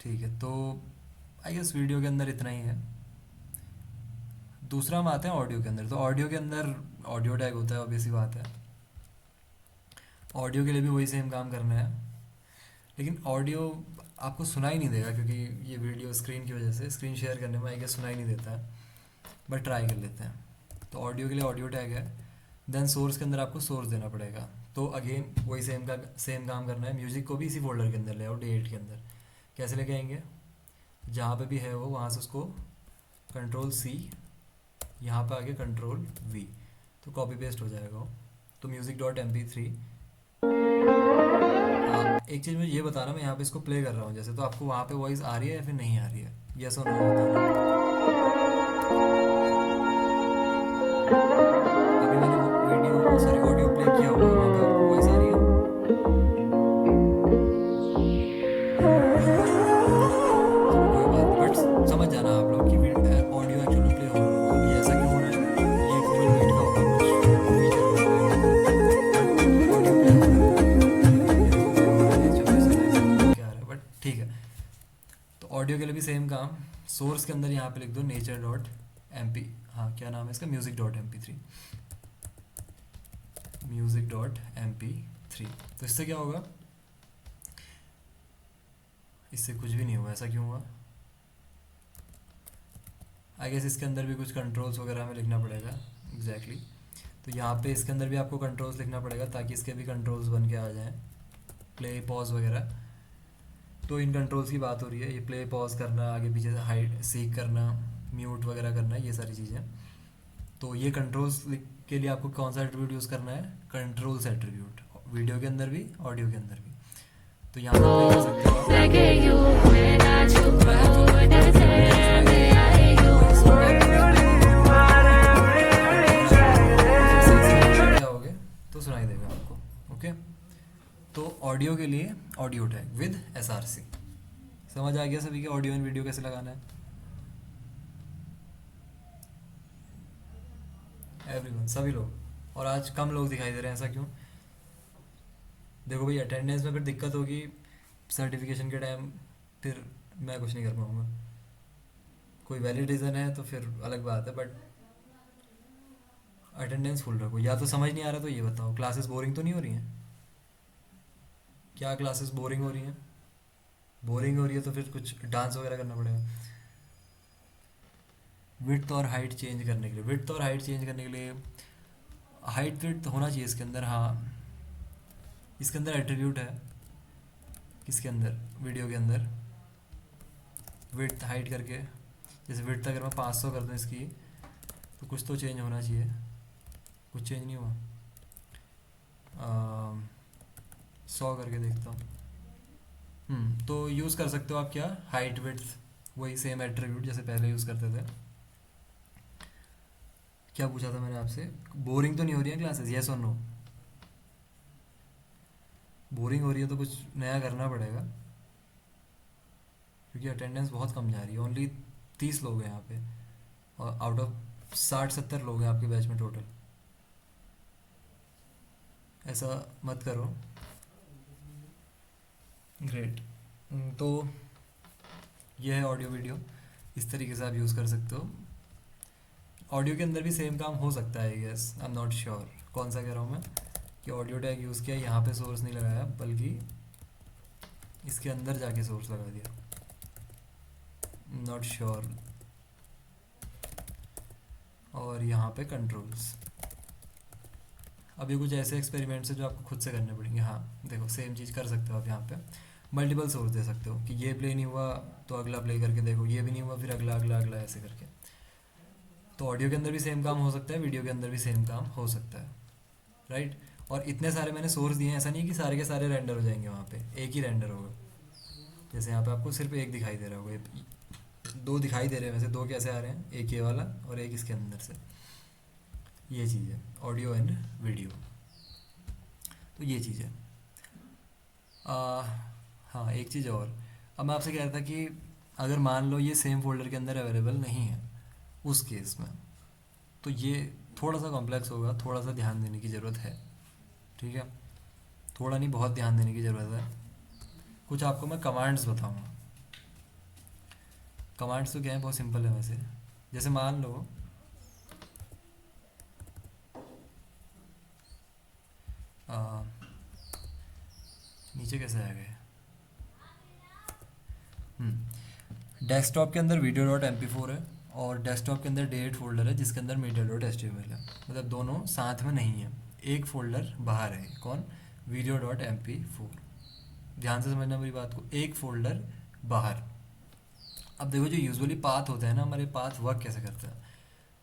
ठीक है। तो आई गेस वीडियो के अंदर इतना ही है। दूसरा हम आते हैं ऑडियो के अंदर। तो ऑडियो के अंदर ऑडियो टैग होता है, ऑब्वियसली बात है। ऑडियो के लिए भी वही सेम काम करना है, लेकिन ऑडियो आपको सुनाई नहीं देगा क्योंकि ये वीडियो स्क्रीन की वजह से स्क्रीन शेयर करने में आई गेस सुनाई नहीं देता है, बट ट्राई कर लेते हैं। तो ऑडियो के लिए ऑडियो टैग है। देन सोर्स के अंदर आपको सोर्स देना पड़ेगा। तो अगेन वही सेम काम करना है। म्यूज़िक को भी इसी फोल्डर के अंदर ले आओ, D8 के अंदर। कैसे लेके आएंगे? जहाँ पे भी है वो वहाँ से उसको Ctrl+C, यहाँ पे आगे Ctrl+V, तो कॉपी पेस्ट हो जाएगा वो। तो music.mp3। एक चीज़ मुझे ये बताना, मैं यहाँ पे इसको प्ले कर रहा हूँ जैसे, तो आपको वहाँ पे वॉइस आ रही है या फिर नहीं आ रही है? यस और नो बताना। अभी मैंने वो वीडियो सॉरी ऑडियो प्ले किया हुआ है, वहाँ पे आपको वॉइस आ रही है? चलो कोई बात नहीं, बट समझ जाना आप लोग कि ऑडियो एक्चुअली प्ले हो रहा होगा। ये ऐसा क्यों हो रहा है? ये गूगल मीट का होगा कुछ फीचर वगैरह, ऑडियो प्ले हो रहा है। ये तो हो रहा है, चलो ऐसा क्या आ रहा है, बट ठीक है। तो ऑडियो के लिए भी सेम काम। सोर्स के अंदर यहाँ पे लिख दो nature.mp, हाँ क्या नाम है इसका, music.mp3, music.mp3। तो इससे क्या होगा? इससे कुछ भी नहीं हुआ। ऐसा क्यों हुआ? आई गेस इसके अंदर भी कुछ कंट्रोल्स वगैरह हमें लिखना पड़ेगा। एग्जैक्टली तो यहाँ पे इसके अंदर भी आपको कंट्रोल्स लिखना पड़ेगा ताकि इसके भी कंट्रोल्स बन के आ जाएं, प्ले पॉज वगैरह। तो इन कंट्रोल्स की बात हो रही है, ये प्ले पॉज करना, आगे पीछे से हाइड सीक करना, म्यूट वगैरह करना, ये सारी चीज़ें। तो ये कंट्रोल्स के लिए आपको कौन सा एट्रीब्यूट यूज़ करना है? कंट्रोल्स एट्रीब्यूट, वीडियो के अंदर भी ऑडियो के अंदर भी। तो यहाँ पे प्ले कर सकते हो जाओगे तो सुनाई देगा आपको। ओके, तो ऑडियो के लिए ऑडियो टैग विद SRC। समझ आ गया सभी के ऑडियो एंड वीडियो कैसे लगाना है? एवरीवन, सभी लोग। और आज कम लोग दिखाई दे रहे हैं, ऐसा क्यों? देखो भाई अटेंडेंस में फिर दिक्कत होगी, सर्टिफिकेशन के टाइम फिर मैं कुछ नहीं कर पाऊँगा। कोई वैलिड रीज़न है तो फिर अलग बात है, बट अटेंडेंस फुल रखो। या तो समझ नहीं आ रहा तो ये बताओ, क्लासेस बोरिंग तो नहीं हो रही हैं? क्या क्लासेस बोरिंग हो रही हैं? बोरिंग हो रही है तो फिर कुछ डांस वगैरह करना पड़ेगा। विड्थ और हाइट चेंज करने के लिए हाइट विड्थ होना चाहिए इसके अंदर, हाँ इसके अंदर एट्रीब्यूट है, किसके अंदर, वीडियो के अंदर, विड्थ हाइट करके, जैसे विड्थ अगर मैं 500 कर दूँ इसकी, तो कुछ तो चेंज होना चाहिए, कुछ चेंज नहीं हुआ, 100 करके देखता हूँ। तो यूज़ कर सकते हो आप क्या, हाइट विड्थ, वही सेम एट्रीब्यूट जैसे पहले यूज़ करते थे। क्या पूछा था मैंने आपसे, बोरिंग तो नहीं हो रही है क्लासेस, येस और नो? बोरिंग हो रही है तो कुछ नया करना पड़ेगा, क्योंकि अटेंडेंस बहुत कम जा रही है, ओनली 30 लोग हैं यहाँ पे, और आउट ऑफ 60-70 लोग हैं आपके बैच में टोटल। ऐसा मत करो। ग्रेट। तो ये है ऑडियो वीडियो, इस तरीके से आप यूज़ कर सकते हो। ऑडियो के अंदर भी सेम काम हो सकता है, guess I am not sure कौन सा कह रहा हूँ मैं, कि ऑडियो टैग यूज़ किया, यहाँ पे सोर्स नहीं लगाया, बल्कि इसके अंदर जाके सोर्स लगा दिया, नॉट श्योर। और यहाँ पे कंट्रोल्स। अब ये कुछ ऐसे एक्सपेरिमेंट्स है जो आपको खुद से करने पड़ेंगे। हाँ देखो, सेम चीज़ कर सकते हो आप, यहाँ पे मल्टीपल सोर्स दे सकते हो कि ये प्ले नहीं हुआ तो अगला प्ले करके देखो, ये भी नहीं हुआ फिर अगला अगला अगला, ऐसे करके। तो ऑडियो के अंदर भी सेम काम हो सकता है, वीडियो के अंदर भी सेम काम हो सकता है, राइट। और इतने सारे मैंने सोर्स दिए हैं, ऐसा नहीं है कि सारे के सारे रेंडर हो जाएंगे वहाँ पे, एक ही रेंडर होगा। जैसे यहाँ पे आपको सिर्फ एक दिखाई दे रहा होगा, दो दिखाई दे रहे हैं, वैसे दो कैसे आ रहे हैं, एक ये वाला और एक इसके अंदर से, ये चीज़ है ऑडियो एंड वीडियो। तो ये चीज़ है। हाँ एक चीज़ और, अब मैं आपसे कह रहा था कि अगर मान लो ये सेम फोल्डर के अंदर अवेलेबल नहीं है, उस केस में तो ये थोड़ा सा कॉम्प्लेक्स होगा, थोड़ा सा ध्यान देने की ज़रूरत है, ठीक है। थोड़ा नहीं, बहुत ध्यान देने की ज़रूरत है। कुछ आपको मैं कमांड्स बताऊंगा। कमांड्स तो क्या है, बहुत सिंपल है वैसे। जैसे मान लो आ, नीचे कैसे आ गए, डेस्कटॉप के अंदर video dot M P four है, और डेस्कटॉप के अंदर डेट फोल्डर है जिसके अंदर media dot H T M L है, मतलब दोनों साथ में नहीं है, एक फोल्डर बाहर है। कौन, video dot M P four. ध्यान से समझना मेरी बात को, एक फोल्डर बाहर। अब देखो जो यूजुअली पाथ होता है ना, हमारे पाथ वर्क कैसे करता है,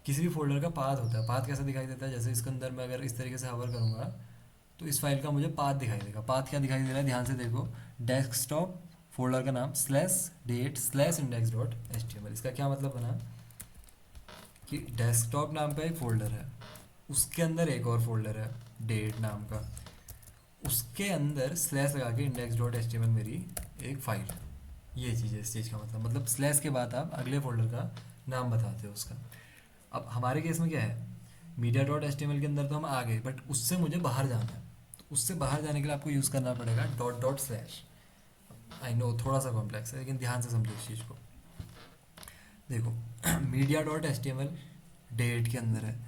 किसी भी फोल्डर का पाथ होता है, पाथ कैसा दिखाई देता है, जैसे इसके अंदर मैं अगर इस तरीके से हवर करूँगा तो इस फाइल का मुझे पाथ दिखाई देगा। पाथ क्या दिखाई दे रहा है, ध्यान से देखो, डेस्कटॉप फोल्डर का नाम slash date slash index dot H T M L. इसका क्या मतलब बना कि डेस्कटॉप नाम का एक फोल्डर है, उसके अंदर एक और फोल्डर है डेट नाम का, उसके अंदर स्लैश लगा के index dot H T M L मेरी एक फाइल है। ये चीज़ है इस चीज़ का मतलब स्लैश के बाद आप अगले फोल्डर का नाम बताते हो उसका। अब हमारे केस में क्या है, media dot H T M L के अंदर तो हम आ गए, बट उससे मुझे बाहर जाना है, तो उससे बाहर जाने के लिए आपको यूज़ करना पड़ेगा dot dot slash. I know थोड़ा सा कॉम्प्लेक्स है, लेकिन ध्यान से समझो इस चीज़ को। देखो media dot H T M L date के अंदर है,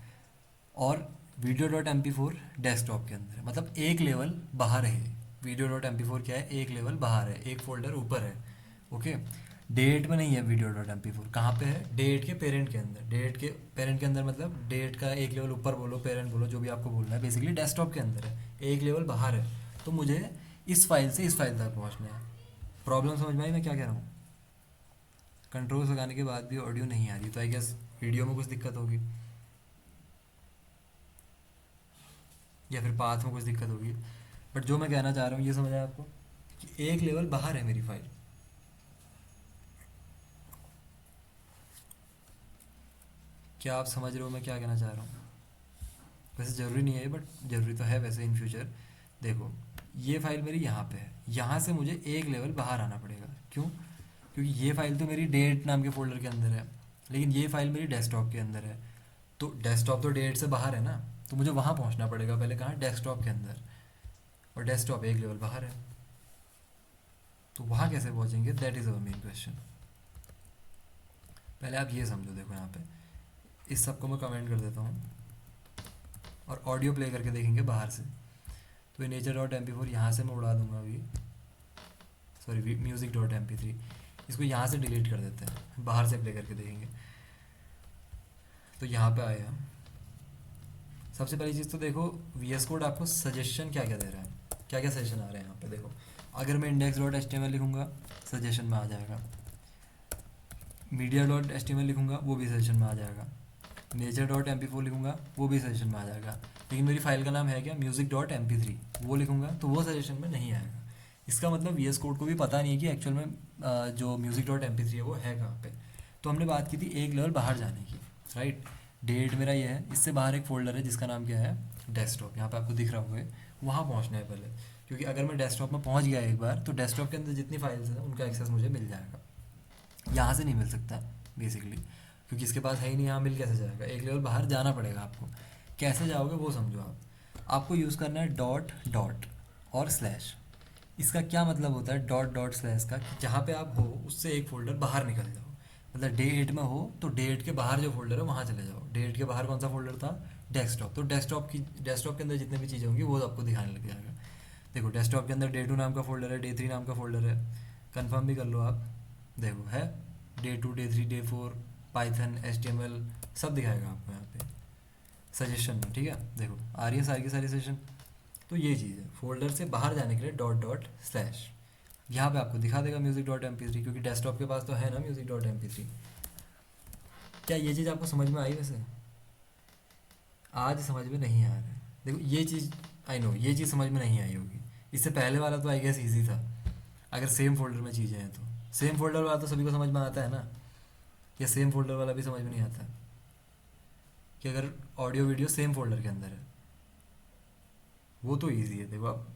और video dot M P four desktop के अंदर है, मतलब एक लेवल बाहर है। Video dot M P four क्या है, एक लेवल बाहर है, एक फोल्डर ऊपर है, ओके। डेट में नहीं है video dot M P four, कहाँ पे है, डेट के पेरेंट के अंदर। डेट के पेरेंट के अंदर मतलब डेट का एक लेवल ऊपर बोलो, पेरेंट बोलो, जो भी आपको बोलना है, बेसिकली डेस्कटॉप के अंदर है, एक लेवल बाहर है। तो मुझे इस फाइल से इस फाइल तक पहुँचना है। प्रॉब्लम समझ में आई मैं क्या कह रहा हूँ? कंट्रोल्स लगाने के बाद भी ऑडियो नहीं आ रही, तो आई गेस वीडियो में कुछ दिक्कत होगी, या फिर पाथ में कुछ दिक्कत होगी। बट जो मैं कहना चाह रहा हूँ ये समझ आया आपको, कि एक लेवल बाहर है मेरी फाइल। क्या आप समझ रहे हो मैं क्या कहना चाह रहा हूँ? वैसे ज़रूरी नहीं है बट ज़रूरी तो है वैसे इन फ्यूचर। देखो ये फाइल मेरी यहाँ पे है, यहाँ से मुझे एक लेवल बाहर आना पड़ेगा। क्यों? क्योंकि ये फाइल तो मेरी डेट नाम के फोल्डर के अंदर है, लेकिन ये फाइल मेरी डेस्कटॉप के अंदर है। तो डेस्कटॉप तो डेट से बाहर है ना, तो मुझे वहाँ पहुँचना पड़ेगा पहले, कहाँ, डेस्कटॉप के अंदर, और डेस्कटॉप एक लेवल बाहर है। तो वहाँ कैसे पहुँचेंगे, that is our main question. पहले आप ये समझो, देखो यहाँ पे इस सबको मैं कमेंट कर देता हूँ, और ऑडियो प्ले करके देखेंगे बाहर से। तो ये nature dot M P four यहाँ से मैं उड़ा दूंगा अभी, sorry music dot M P three, इसको यहाँ से डिलीट कर देते हैं, बाहर से प्ले करके देखेंगे। तो यहाँ पे आए हम, सबसे पहली चीज़ तो देखो VS कोड आपको सजेशन क्या क्या दे रहा है, क्या क्या सजेशन आ रहे हैं यहाँ पे। देखो अगर मैं index dot H T M L लिखूँगा सजेशन में आ जाएगा, media dot H T M L लिखूँगा वो भी सजेशन में आ जाएगा, nature dot M P four लिखूँगा वो भी सजेशन में आ जाएगा। लेकिन मेरी फाइल का नाम है क्या, music dot M P three, वो लिखूँगा तो वो सजेशन में नहीं आएगा। इसका मतलब VS कोड को भी पता नहीं है कि एक्चुअल में जो music dot M P three है वो है कहाँ पे। तो हमने बात की थी एक लेवल बाहर जाने की, राइट। डेट मेरा ये है, इससे बाहर एक फोल्डर है जिसका नाम क्या है, डेस्कटॉप। यहाँ पे आपको दिख रहा होगा, वहाँ पहुँचना है पहले, क्योंकि अगर मैं डेस्कटॉप में पहुँच गया एक बार तो डेस्कटॉप के अंदर जितनी फाइल्स हैं उनका एक्सेस मुझे मिल जाएगा। यहाँ से नहीं मिल सकता बेसिकली, क्योंकि इसके पास है ही नहीं, यहाँ मिल कैसे जाएगा, एक लेवल बाहर जाना पड़ेगा आपको। कैसे जाओगे वो समझो आप। आपको यूज़ करना है डॉट डॉट और स्लैश। इसका क्या मतलब होता है डॉट डॉट स्लैश का, कि जहाँ पे आप हो उससे एक फ़ोल्डर बाहर निकल जाओ। मतलब डे 8 में हो तो डे 8 के बाहर जो फोल्डर है वहाँ चले जाओ। डे 8 के बाहर कौन सा फोल्डर था, डेस्कटॉप। तो डेस्कटॉप के अंदर जितने भी चीज़ें होंगी वो आपको दिखाने लग जाएगा। देखो डेस्कटॉप के अंदर डे 2 नाम का फोल्डर है, डे 3 नाम का फोल्डर है, कंफर्म भी कर लो आप। देखो है day 2 day 3 day 4 Python HTML सब दिखाएगा आपको यहाँ पे सजेशन में, ठीक है। देखो आ रही है सारी की सारी सजेशन। तो ये चीज़ है, फोल्डर से बाहर जाने के लिए डॉट डॉट स्लैश। यहाँ पे आपको दिखा देगा music dot M P three, क्योंकि डेस्कटॉप के पास तो है ना music dot M P three. क्या ये चीज़ आपको समझ में आई वैसे? आज समझ में नहीं आ रहा है। देखो ये चीज़ आई नो ये चीज़ समझ में नहीं आई होगी। इससे पहले वाला तो आई गेस ईजी था, अगर सेम फोल्डर में चीज़ें हैं तो। सेम फोल्डर वाला तो सभी को समझ में आता है ना, या सेम फोल्डर वाला भी समझ में नहीं आता कि अगर ऑडियो वीडियो सेम फोल्डर के अंदर है, वो तो ईजी है। देखो अब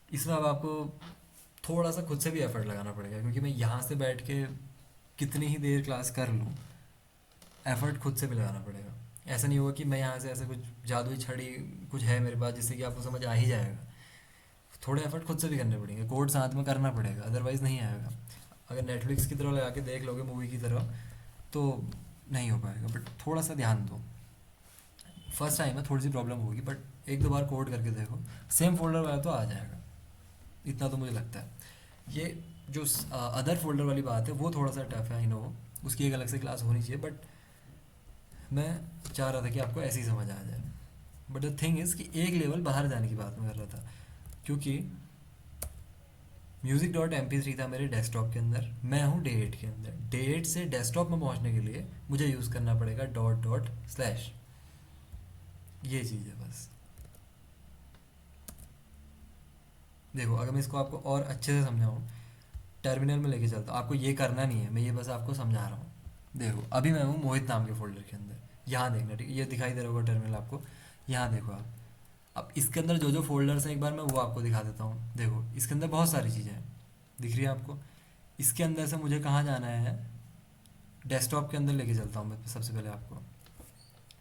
इसमें अब आपको थोड़ा सा खुद से भी एफर्ट लगाना पड़ेगा, क्योंकि मैं यहाँ से बैठ के कितनी ही देर क्लास कर लूँ, एफर्ट खुद से भी लगाना पड़ेगा। ऐसा नहीं होगा कि मैं यहाँ से ऐसे कुछ जादुई छड़ी कुछ है मेरे पास जिससे कि आपको समझ आ ही जाएगा। थोड़े एफर्ट खुद से भी करने पड़ेंगे, कोड साथ में करना पड़ेगा, अदरवाइज़ नहीं आएगा। अगर नेटफ्लिक्स की तरह लगा के देख लोगे मूवी की तरह तो नहीं हो पाएगा, बट थोड़ा सा ध्यान दो। फर्स्ट टाइम है, थोड़ी सी प्रॉब्लम होगी, बट एक दो बार कोड करके देखो, सेम फोल्डर वाला तो आ जाएगा, इतना तो मुझे लगता है। ये जो अदर फोल्डर वाली बात है वो थोड़ा सा टफ है, आई नो, उसकी एक अलग से क्लास होनी चाहिए, बट मैं चाह रहा था कि आपको ऐसे ही समझ आ जाए। बट द थिंग इज़ कि एक लेवल बाहर जाने की बात मैं कर रहा था, क्योंकि music dot M P three था मेरे डेस्कटॉप के अंदर, मैं हूँ डे 8 के अंदर। डे 8 से डेस्कटॉप में पहुँचने के लिए मुझे यूज़ करना पड़ेगा डॉट डॉट स्लैश। ये चीज़ है बस। देखो अगर मैं इसको आपको और अच्छे से समझाऊँ, टर्मिनल में लेके चलता हूँ, आपको ये करना नहीं है, मैं ये बस आपको समझा रहा हूँ। देखो अभी मैं हूँ मोहित नाम के फोल्डर के अंदर, यहाँ देखना, ठीक है, ये दिखाई दे रहा होगा टर्मिनल आपको, यहाँ देखो आप। अब इसके अंदर जो जो फोल्डर्स हैं एक बार मैं वो आपको दिखा देता हूँ। देखो इसके अंदर बहुत सारी चीज़ें हैं, दिख रही है आपको। इसके अंदर से मुझे कहाँ जाना है, डेस्कटॉप के अंदर लेके चलता हूँ मैं सबसे पहले आपको।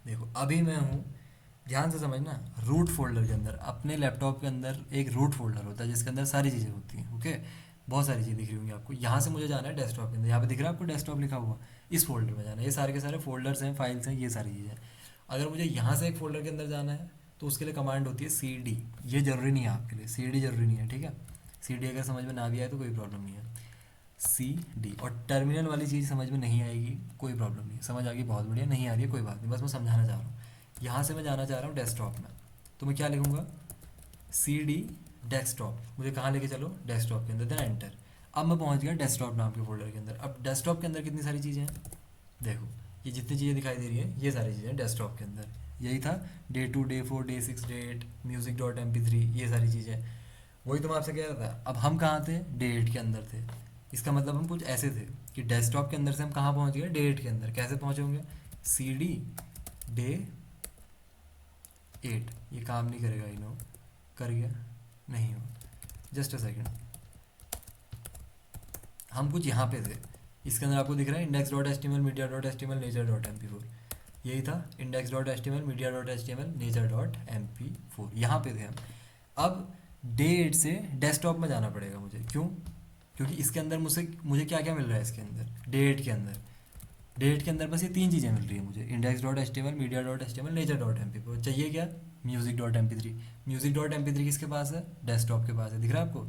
देखो अभी मैं हूँ, ध्यान से समझना, रूट फोल्डर के अंदर। अपने लैपटॉप के अंदर एक रूट फोल्डर होता है जिसके अंदर सारी चीज़ें होती हैं, ओके। बहुत सारी चीज़ें दिख रही होंगी आपको। यहाँ से मुझे जाना है डेस्कटॉप के अंदर, यहाँ पे दिख रहा है आपको डेस्कटॉप लिखा हुआ, इस फोल्डर में जाना है। ये सारे के सारे फोल्डर्स हैं, फाइल्स हैं, ये सारी चीज़ें। अगर मुझे यहाँ से एक फोल्डर के अंदर जाना है तो उसके लिए कमांड होती है CD। ये ज़रूरी नहीं है आपके लिए, CD ज़रूरी नहीं है, ठीक है। CD अगर समझ में ना भी आए तो कोई प्रॉब्लम नहीं है, CD। और टर्मिनल वाली चीज़ समझ में नहीं आएगी, कोई प्रॉब्लम नहीं है, समझ आ गई बहुत बढ़िया, नहीं आ रही है कोई बात नहीं, बस मैं समझाना चाह रहा हूँ। यहाँ से मैं जाना चाह रहा हूँ डेस्कटॉप में, तो मैं क्या लिखूँगा, CD डेस्कटॉप। मुझे कहाँ लेके चलो, डेस्कटॉप के अंदर, देन एंटर। अब मैं पहुँच गया डेस्कटॉप नाम के फोल्डर के अंदर। अब डेस्कटॉप के अंदर कितनी सारी चीज़ें हैं, देखो ये जितनी चीज़ें दिखाई दे रही हैं ये सारी चीज़ें डेस्कटॉप के अंदर। यही था day 2 day 4 day 6 day 8 music dot M P three, ये सारी चीज़ें। वही तो मैं आपसे कह रहा था। अब हम कहाँ थे, डे 8 के अंदर थे। इसका मतलब हम कुछ ऐसे थे कि डेस्कटॉप के अंदर से हम कहाँ पहुँच गए, डे 8 के अंदर। कैसे पहुँचे होंगे, CD डे 8। ये काम नहीं करेगा, आई नो, कर गया नहीं हो, जस्ट अ सेकेंड। हम कुछ यहाँ पे थे, इसके अंदर आपको दिख रहा है index dot H T M L media dot H T M L nature dot M P four. यही था index dot H T M L media dot H T M L nature dot M P four, यहाँ पे थे हम। अब day 8 से desktop में जाना पड़ेगा मुझे, क्यों, क्योंकि इसके अंदर मुझे क्या क्या मिल रहा है इसके अंदर, डे 8 के अंदर। डे 8 के अंदर बस ये तीन चीज़ें मिल रही है मुझे, index dot H T M L media dot H T M L nature dot M P four. चाहिए क्या, music dot M P three. Music dot M P three किसके पास है, डेस्कटॉप के पास है, दिख रहा है आपको।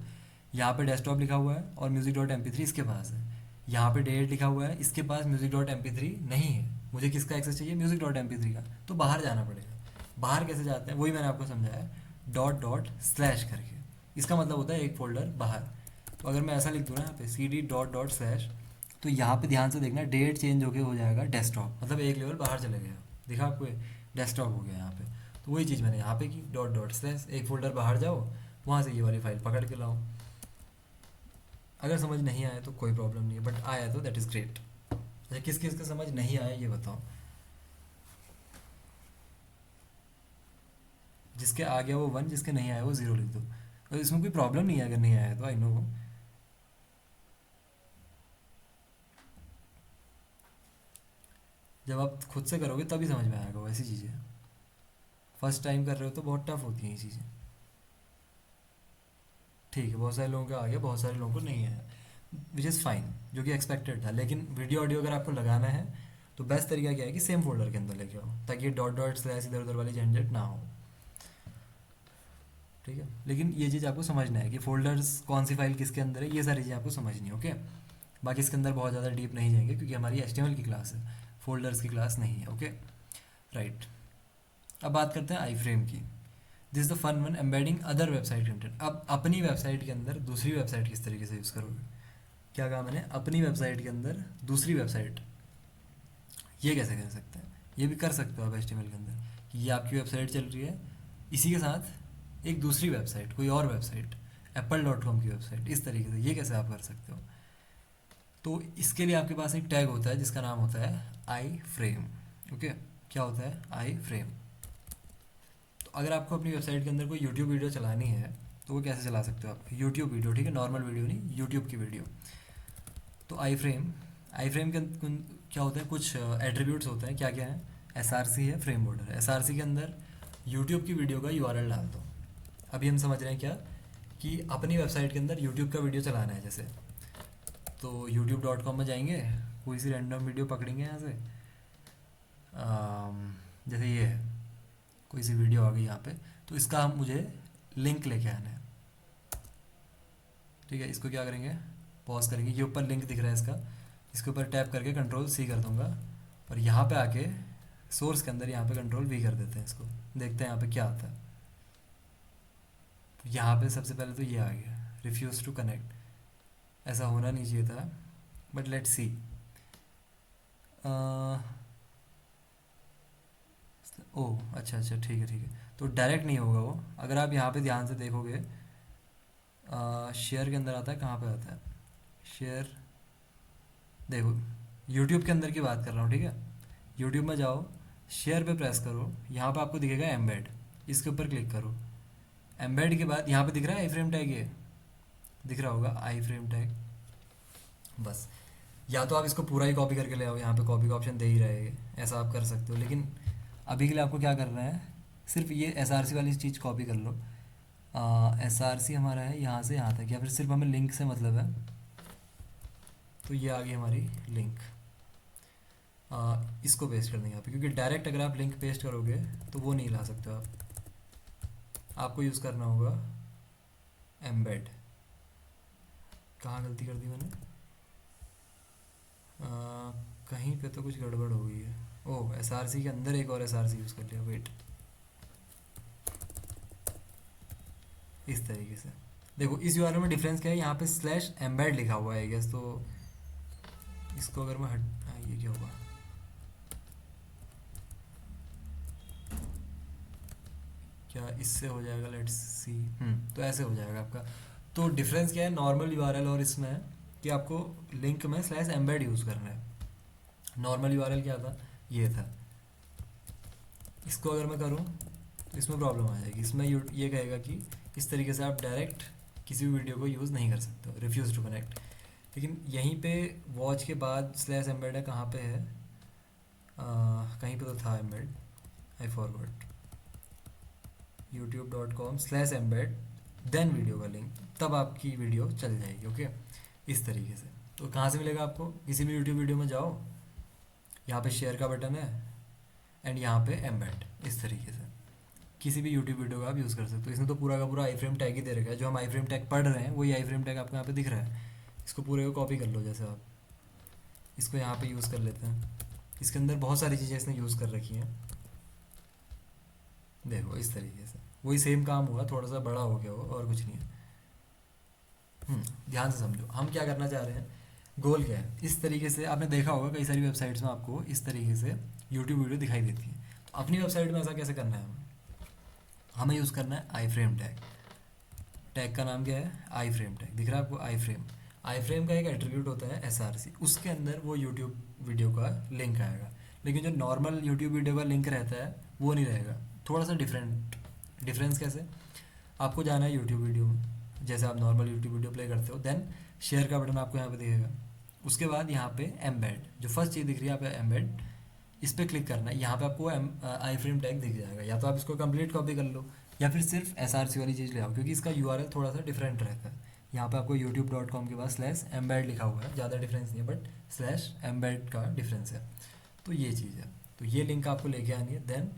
यहाँ पे डेस्कटॉप लिखा हुआ है और music dot M P three इसके पास है। यहाँ पे डे 8 लिखा हुआ है, इसके पास music dot M P three नहीं है। मुझे किसका एक्सेस चाहिए, music dot M P three का, तो बाहर जाना पड़ेगा। बाहर कैसे जाते हैं वही मैंने आपको समझाया, डॉट डॉट स्लैश करके। इसका मतलब होता है एक फोल्डर बाहर। तो अगर मैं ऐसा लिख दूँ ना यहाँ पे C D dot dot slash, तो यहाँ पे ध्यान से देखना डेट चेंज होके हो जाएगा डेस्कटॉप, मतलब एक लेवल बाहर चले गया, दिखा आपको, डेस्कटॉप हो गया यहाँ पे। तो वही चीज़ मैंने यहाँ पे की, डॉट डॉट स्लैश, एक फोल्डर बाहर जाओ, वहाँ से ये वाली फाइल पकड़ के लाओ। अगर समझ नहीं आया तो कोई प्रॉब्लम नहीं है, बट आया तो दैट इज़ ग्रेट। अच्छा, किस किस का समझ नहीं आया ये बताओ। जिसके आ गया वो 1, जिसके नहीं आया वो 0 लिख दो। तो इसमें कोई प्रॉब्लम नहीं है अगर नहीं आया तो, आई नो। जब आप खुद से करोगे तभी समझ में आएगा वैसी चीज़ें। फर्स्ट टाइम कर रहे हो तो बहुत टफ होती हैं ये चीज़ें। ठीक है, बहुत सारे लोगों का आ गया, बहुत सारे लोगों को नहीं आया, विच इज़ फाइन, जो कि एक्सपेक्टेड था। लेकिन वीडियो ऑडियो अगर आपको लगाना है तो बेस्ट तरीका क्या है कि सेम फोल्डर के अंदर लेके आओ, ताकि डॉट डॉट स्लैश इधर उधर वाली झंझट ना हो। ठीक है, लेकिन ये चीज़ आपको समझना है कि फोल्डर्स कौन सी फाइल किसके अंदर है, ये सारी चीज़ें आपको समझनी है। ओके, बाकी इसके अंदर बहुत ज़्यादा डीप नहीं जाएंगे क्योंकि हमारी HTML की क्लास है, फोल्डर्स की क्लास नहीं है। Okay, right. अब बात करते हैं आई फ्रेम की। This the fun one, embedding other website content. अब अपनी वेबसाइट के अंदर दूसरी वेबसाइट किस तरीके से यूज़ करोगे। क्या कहा मैंने, अपनी वेबसाइट के अंदर दूसरी वेबसाइट, ये कैसे कर सकते हैं। ये भी कर सकते हो आप HTML के अंदर, कि ये आपकी वेबसाइट चल रही है, इसी के साथ एक दूसरी वेबसाइट, कोई और वेबसाइट, apple.com की वेबसाइट, इस तरीके से ये कैसे आप कर सकते हो। तो इसके लिए आपके पास एक टैग होता है जिसका नाम होता है आई फ्रेम। ओके, क्या होता है आई फ्रेम। तो अगर आपको अपनी वेबसाइट के अंदर कोई यूट्यूब वीडियो चलानी है तो वो कैसे चला सकते हो आप, यूट्यूब वीडियो, ठीक है, नॉर्मल वीडियो नहीं, यूट्यूब की वीडियो। तो आई फ्रेम के क्या होता है, कुछ एट्रीब्यूट्स होते हैं, क्या क्या है, SRC है, फ्रेम बॉर्डर है। SRC के अंदर यूट्यूब की वीडियो का URL डाल दो। अभी हम समझ रहे हैं क्या, कि अपनी वेबसाइट के अंदर यूट्यूब का वीडियो चलाना है जैसे, तो youtube.com में जाएंगे, कोई सी रैंडम वीडियो पकड़ेंगे यहाँ से, जैसे ये है, कोई सी वीडियो आ गई यहाँ पे, तो इसका हम मुझे लिंक लेके आना है। ठीक है, इसको क्या करेंगे, पॉज करेंगे, ये ऊपर लिंक दिख रहा है इसका, इसके ऊपर टैप करके Ctrl+C कर दूंगा, और यहाँ पे आके सोर्स के अंदर यहाँ पे Ctrl+V कर देते हैं इसको, देखते हैं यहाँ पे क्या आता है। तो यहाँ पे सबसे पहले तो ये आ गया, रिफ्यूज़ टू कनेक्ट, ऐसा होना नहीं चाहिए था, बट लेट्स सी। ओह अच्छा अच्छा, ठीक है ठीक है, तो डायरेक्ट नहीं होगा वो। अगर आप यहाँ पे ध्यान से देखोगे, शेयर के अंदर आता है, कहाँ पे आता है शेयर, देखो यूट्यूब के अंदर की बात कर रहा हूँ, ठीक है। यूट्यूब में जाओ, शेयर पे प्रेस करो, यहाँ पे आपको दिखेगा एम्बेड, इसके ऊपर क्लिक करो। एम्बेड के बाद यहाँ पे दिख रहा है आई फ्रेम टैग, ये दिख रहा होगा आई फ्रेम टैग। बस, या तो आप इसको पूरा ही कॉपी करके ले आओ, यहाँ पे कॉपी का ऑप्शन दे ही रहे हैं, ऐसा आप कर सकते हो। लेकिन अभी के लिए आपको क्या करना है, सिर्फ ये SRC वाली चीज़ कॉपी कर लो। SRC हमारा है यहाँ से यहाँ तक, या फिर सिर्फ हमें लिंक से मतलब है, तो ये आ गई हमारी लिंक। इसको पेस्ट कर देंगे यहाँ पे, क्योंकि डायरेक्ट अगर आप लिंक पेस्ट करोगे तो वो नहीं ला सकते हो आप, आपको यूज़ करना होगा एम्बेड। कहाँ गलती कर दी मैंने, कहीं पे तो कुछ गड़बड़ हो गई है। ओह, SRC के अंदर एक और SRC यूज़ कर लिया, वेट, इस तरीके से। देखो इस URL में डिफरेंस क्या है, यहाँ पे स्लैश एम्बेड लिखा हुआ है गैस, तो इसको अगर मैं ये क्या होगा, क्या इससे हो जाएगा, लेट्स सी। तो ऐसे हो जाएगा आपका। तो डिफरेंस क्या है नॉर्मल URL और इसमें है, कि आपको लिंक में स्लैश एम्बेड यूज़ करना है। नॉर्मल URL क्या था, ये था। इसको अगर मैं करूँ तो इसमें प्रॉब्लम आ जाएगी, इसमें ये कहेगा कि इस तरीके से आप डायरेक्ट किसी भी वीडियो को यूज़ नहीं कर सकते हो, रिफ्यूज़ टू कनेक्ट। लेकिन यहीं पे वॉच के बाद स्लैश एम्बेड है, कहाँ पे है, कहीं पे तो था embed, I forgot, youtube.com/embed then video का लिंक, तब आपकी वीडियो चल जाएगी। ओके, इस तरीके से। तो कहाँ से मिलेगा आपको, किसी भी यूट्यूब वीडियो में जाओ, यहाँ पे शेयर का बटन है, एंड यहाँ पे एम्बेड, इस तरीके से किसी भी यूट्यूब वीडियो का आप यूज़ कर सकते हो। इसने तो पूरा का पूरा आई फ्रेम टैग ही दे रखा है, जो हम आई फ्रेम टैग पढ़ रहे हैं वही आई फ्रेम टैग आपको यहाँ पे दिख रहा है। इसको पूरे को कॉपी कर लो, जैसे आप इसको यहाँ पे यूज़ कर लेते हैं। इसके अंदर बहुत सारी चीज़ें इसने यूज़ कर रखी हैं। देखो इस तरीके से वही सेम काम हुआ, थोड़ा सा बड़ा हो गया वो, और कुछ नहीं है। ध्यान से समझो हम क्या करना चाह रहे हैं, गोल क्या है। इस तरीके से आपने देखा होगा कई सारी वेबसाइट्स में आपको इस तरीके से यूट्यूब वीडियो दिखाई देती है। तो अपनी वेबसाइट में ऐसा कैसे करना है, हमें यूज़ करना है आई फ्रेम टैग। टैग का नाम क्या है, आई फ्रेम टैग, दिख रहा है आपको आई फ्रेम। आई फ्रेम का एक एट्रीब्यूट होता है एस आर सी, उसके अंदर वो यूट्यूब वीडियो का लिंक आएगा। लेकिन जो नॉर्मल यूट्यूब वीडियो का लिंक रहता है वो नहीं रहेगा, थोड़ा सा डिफरेंस कैसे, आपको जाना है यूट्यूब वीडियो में, जैसे आप नॉर्मल यूट्यूब वीडियो प्ले करते हो, देन शेयर का बटन आपको यहाँ पे दिखेगा। उसके बाद यहाँ पे एम्बेड, जो फर्स्ट चीज़ दिख रही है यहाँ पे एम्बेड, इस पर क्लिक करना है। यहाँ पे आपको आई फ्रेम टैग दिख जाएगा, या तो आप इसको कंप्लीट कॉपी कर लो या फिर सिर्फ एस आर सी वाली चीज़ ले आओ, क्योंकि इसका यू आर एल थोड़ा सा डिफरेंट रहता है। यहाँ पे आपको youtube.com के बाद स्लैश एम्बेड लिखा हुआ है, ज़्यादा डिफरेंस नहीं है बट स्लैश एम्बेड का डिफरेंस है। तो ये चीज़ है, तो ये लिंक आपको लेके आनी है, देन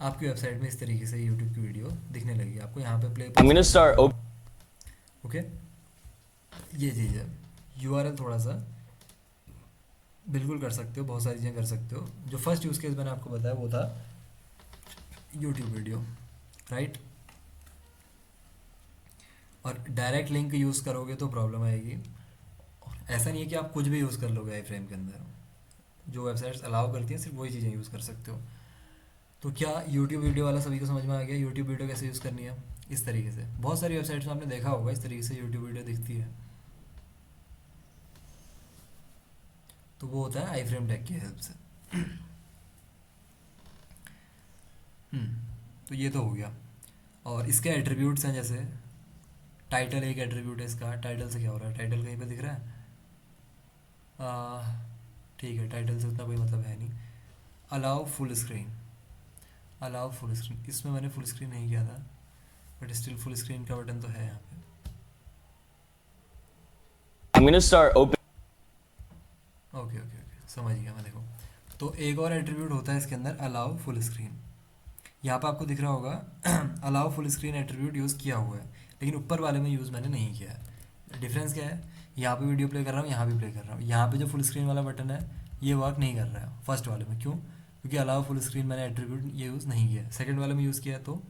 आपकी वेबसाइट में इस तरीके से यूट्यूब की वीडियो दिखने लगेगी। आपको यहाँ पे play I'm gonna start okay, ये चीज़ है। यूआरएल थोड़ा सा बिल्कुल कर सकते हो, बहुत सारी चीज़ें कर सकते हो। जो फर्स्ट यूज़ केस मैंने आपको बताया वो था यूट्यूब वीडियो, राइट। और डायरेक्ट लिंक यूज़ करोगे तो प्रॉब्लम आएगी। ऐसा नहीं है कि आप कुछ भी यूज़ कर लोगे आई फ्रेम के अंदर, जो वेबसाइट्स अलाउ करती हैं सिर्फ वही चीज़ें यूज़ कर सकते हो। तो क्या यूट्यूब वीडियो वाला सभी को समझ में आ गया, यूट्यूब वीडियो कैसे यूज़ करनी है। इस तरीके से बहुत सारी वेबसाइट्स में आपने देखा होगा इस तरीके से यूट्यूब वीडियो दिखती है, तो वो होता है आई फ्रेम टैग की हेल्प से। तो ये तो हो गया। और इसके एट्रीब्यूट्स हैं, जैसे टाइटल एक एट्रीब्यूट है इसका। टाइटल से क्या हो रहा है, टाइटल कहीं पे दिख रहा है, ठीक है, टाइटल से उतना कोई मतलब है नहीं। Allow full screen, allow full screen, इसमें मैंने फुल स्क्रीन नहीं किया था बट स्टिल फुल स्क्रीन का बटन तो है यहाँ पे। I'm gonna start open. Okay okay okay, समझ गया मैं। देखो तो एक और एट्रीब्यूट होता है इसके अंदर, अलाउ फुल स्क्रीन। यहाँ पे आपको दिख रहा होगा allow full screen attribute use किया हुआ है, लेकिन ऊपर वाले में यूज़ मैंने नहीं किया है। डिफरेंस क्या है, यहाँ पे वीडियो प्ले कर रहा हूँ, यहाँ भी प्ले कर रहा हूँ, यहाँ पे जो फुल स्क्रीन वाला बटन है ये वर्क नहीं कर रहा है फर्स्ट वाले में। क्यों, क्योंकि अलाउ फुल स्क्रीन मैंने एट्रीब्यूट ये यूज़ नहीं किया है, सेकंड वाले में यूज़ किया है, तो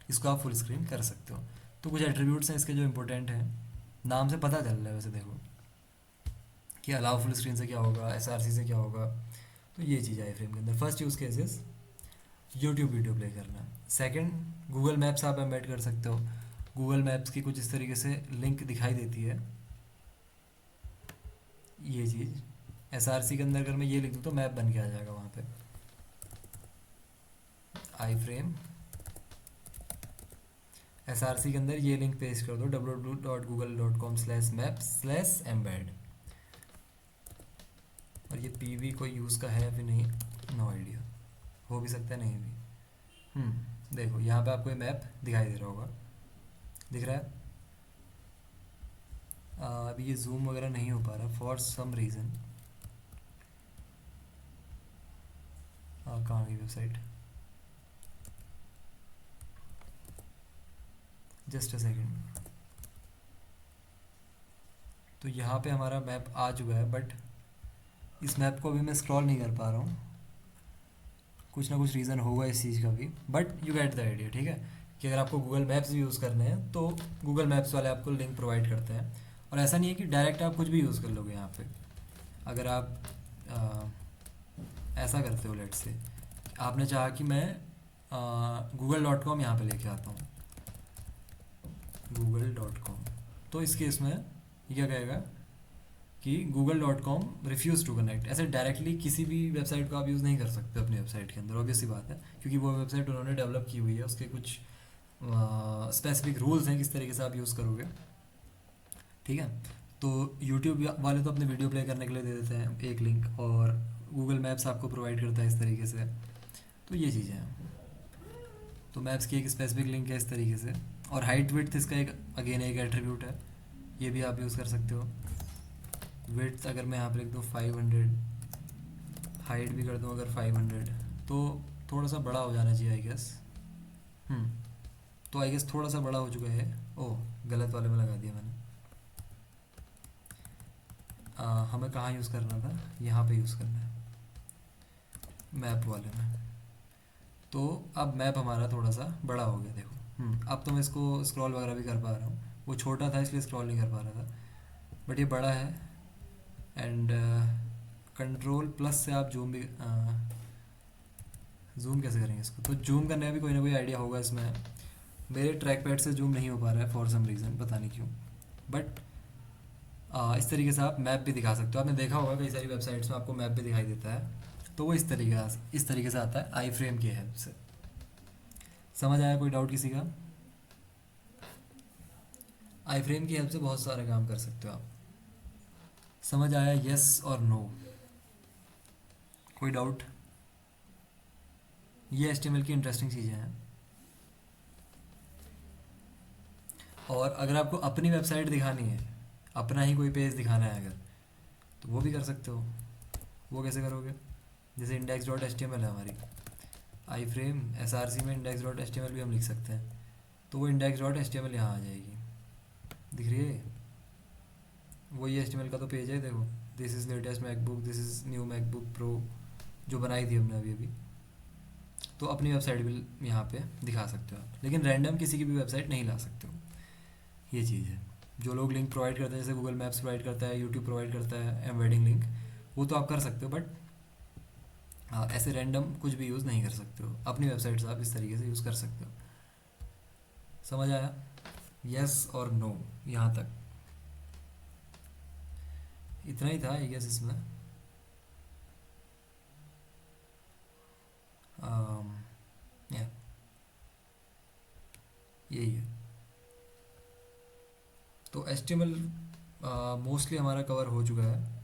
इसको आप फुल स्क्रीन कर सकते हो। तो कुछ एट्रीब्यूट्स हैं इसके जो इंपॉर्टेंट हैं, नाम से पता चल रहा है वैसे देखो कि अलाउ फुल स्क्रीन से क्या होगा, एस से क्या होगा। तो ये चीज़ है फ्रेम के अंदर। First use cases YouTube video play करना। सेकंड, गूगल मैप्स आप एम्बेड कर सकते हो। गूगल मैप्स की कुछ इस तरीके से लिंक दिखाई देती है, ये चीज़ एस के अंदर अगर मैं ये लिख दूँ तो मैप बन के आ जाएगा वहाँ पे। आई फ्रेम एस के अंदर ये लिंक पेस्ट कर दो www.google.com/maps/embed। और ये पीवी कोई यूज़ का है फिर नहीं, नो आइडिया, हो भी सकता है नहीं भी। देखो यहाँ पे आपको ये मैप दिखाई दे रहा होगा, दिख रहा है। अभी ये जूम वगैरह नहीं हो पा रहा फॉर सम रीज़न। कहाँ गई वेबसाइट, जस्ट अ सेकेंड। तो यहाँ पे हमारा मैप आ चुका है, बट इस मैप को अभी मैं स्क्रॉल नहीं कर पा रहा हूँ, कुछ ना कुछ रीज़न होगा इस चीज़ का भी, but you get the idea, ठीक है। कि अगर आपको गूगल मैप्स भी यूज़ करने हैं तो गूगल मैप्स वाले आपको लिंक प्रोवाइड करते हैं। और ऐसा नहीं है कि डायरेक्ट आप कुछ भी यूज़ कर लोगे यहाँ पे। अगर आप ऐसा करते हो, लेट्स से आपने चाहा कि मैं google.com यहाँ पे लेके आता हूँ, google.com, तो इस केस में ये क्या कहेगा कि google.com रिफ्यूज़ टू कनेक्ट। ऐसे डायरेक्टली किसी भी वेबसाइट को आप यूज़ नहीं कर सकते अपनी वेबसाइट के अंदर, ऑब्वियस सी बात है, क्योंकि वो वेबसाइट उन्होंने डेवलप की हुई है, उसके कुछ स्पेसिफिक रूल्स हैं किस तरीके से आप यूज़ करोगे, ठीक है। तो यूट्यूब वाले तो अपने वीडियो प्ले करने के लिए दे देते हैं एक लिंक, और गूगल मैप्स आपको प्रोवाइड करता है इस तरीके से। तो ये चीज़ें हैं। तो मैप्स की एक स्पेसिफिक लिंक है इस तरीके से। और हाइट विड्थ इसका एक अगेन एक एट्रीब्यूट है, ये भी आप यूज़ कर सकते हो। विड्थ अगर मैं यहाँ पर लिख दूँ 500, हाइट भी कर दूँ अगर 500, तो थोड़ा सा बड़ा हो जाना चाहिए आई गेस। तो आई गेस थोड़ा सा बड़ा हो चुका है। ओह, गलत वाले में लगा दिया मैंने। हमें कहाँ यूज़ करना था, यहाँ पे यूज़ करना है, मैप वाले में। तो अब मैप हमारा थोड़ा सा बड़ा हो गया, देखो। अब तो मैं इसको स्क्रॉल वगैरह भी कर पा रहा हूँ। वो छोटा था इसलिए स्क्रॉल नहीं कर पा रहा था, बट ये बड़ा है। एंड कंट्रोल प्लस से आप जूम भी जूम कैसे करेंगे इसको, तो जूम करने का भी कोई ना कोई आइडिया होगा इसमें। मेरे ट्रैक पैड से जूम नहीं हो पा रहा है फॉर सम रीज़न, पता नहीं क्यों। बट इस तरीके से आप मैप भी दिखा सकते हो। आपने देखा होगा कई सारी वेबसाइट्स में आपको मैप भी दिखाई देता है, तो वो इस तरीके से आता है आई फ्रेम की हेल्प से। समझ आया? कोई डाउट किसी का? आई फ्रेम की हेल्प से बहुत सारे काम कर सकते हो आप। समझ आया? यस और नो? कोई डाउट? ये HTML की इंटरेस्टिंग चीज़ें हैं। और अगर आपको अपनी वेबसाइट दिखानी है, अपना ही कोई पेज दिखाना है अगर, तो वो भी कर सकते हो। वो कैसे करोगे? जैसे index.html है हमारी आई फ्रेम, SRC में index.html भी हम लिख सकते हैं, तो वो index.html यहाँ आ जाएगी। दिख रही है? वो ये HTML का तो पेज है, देखो। This is latest MacBook, this is new MacBook pro, जो बनाई थी हमने अभी अभी। तो अपनी वेबसाइट भी यहाँ पे दिखा सकते हो आप, लेकिन रैंडम किसी की भी वेबसाइट नहीं ला सकते हो। ये चीज़ है। जो लोग लिंक प्रोवाइड करते हैं, जैसे गूगल मैप्स प्रोवाइड करता है, यूट्यूब प्रोवाइड करता है एम्बेडिंग लिंक, वो तो आप कर सकते हो, बट ऐसे रैंडम कुछ भी यूज़ नहीं कर सकते हो। अपनी वेबसाइट से आप इस तरीके से यूज़ कर सकते हो। समझ आया? यस और नो? यहाँ तक इतना ही था आई गेस इसमें। या यही है। तो HTML मोस्टली हमारा कवर हो चुका है।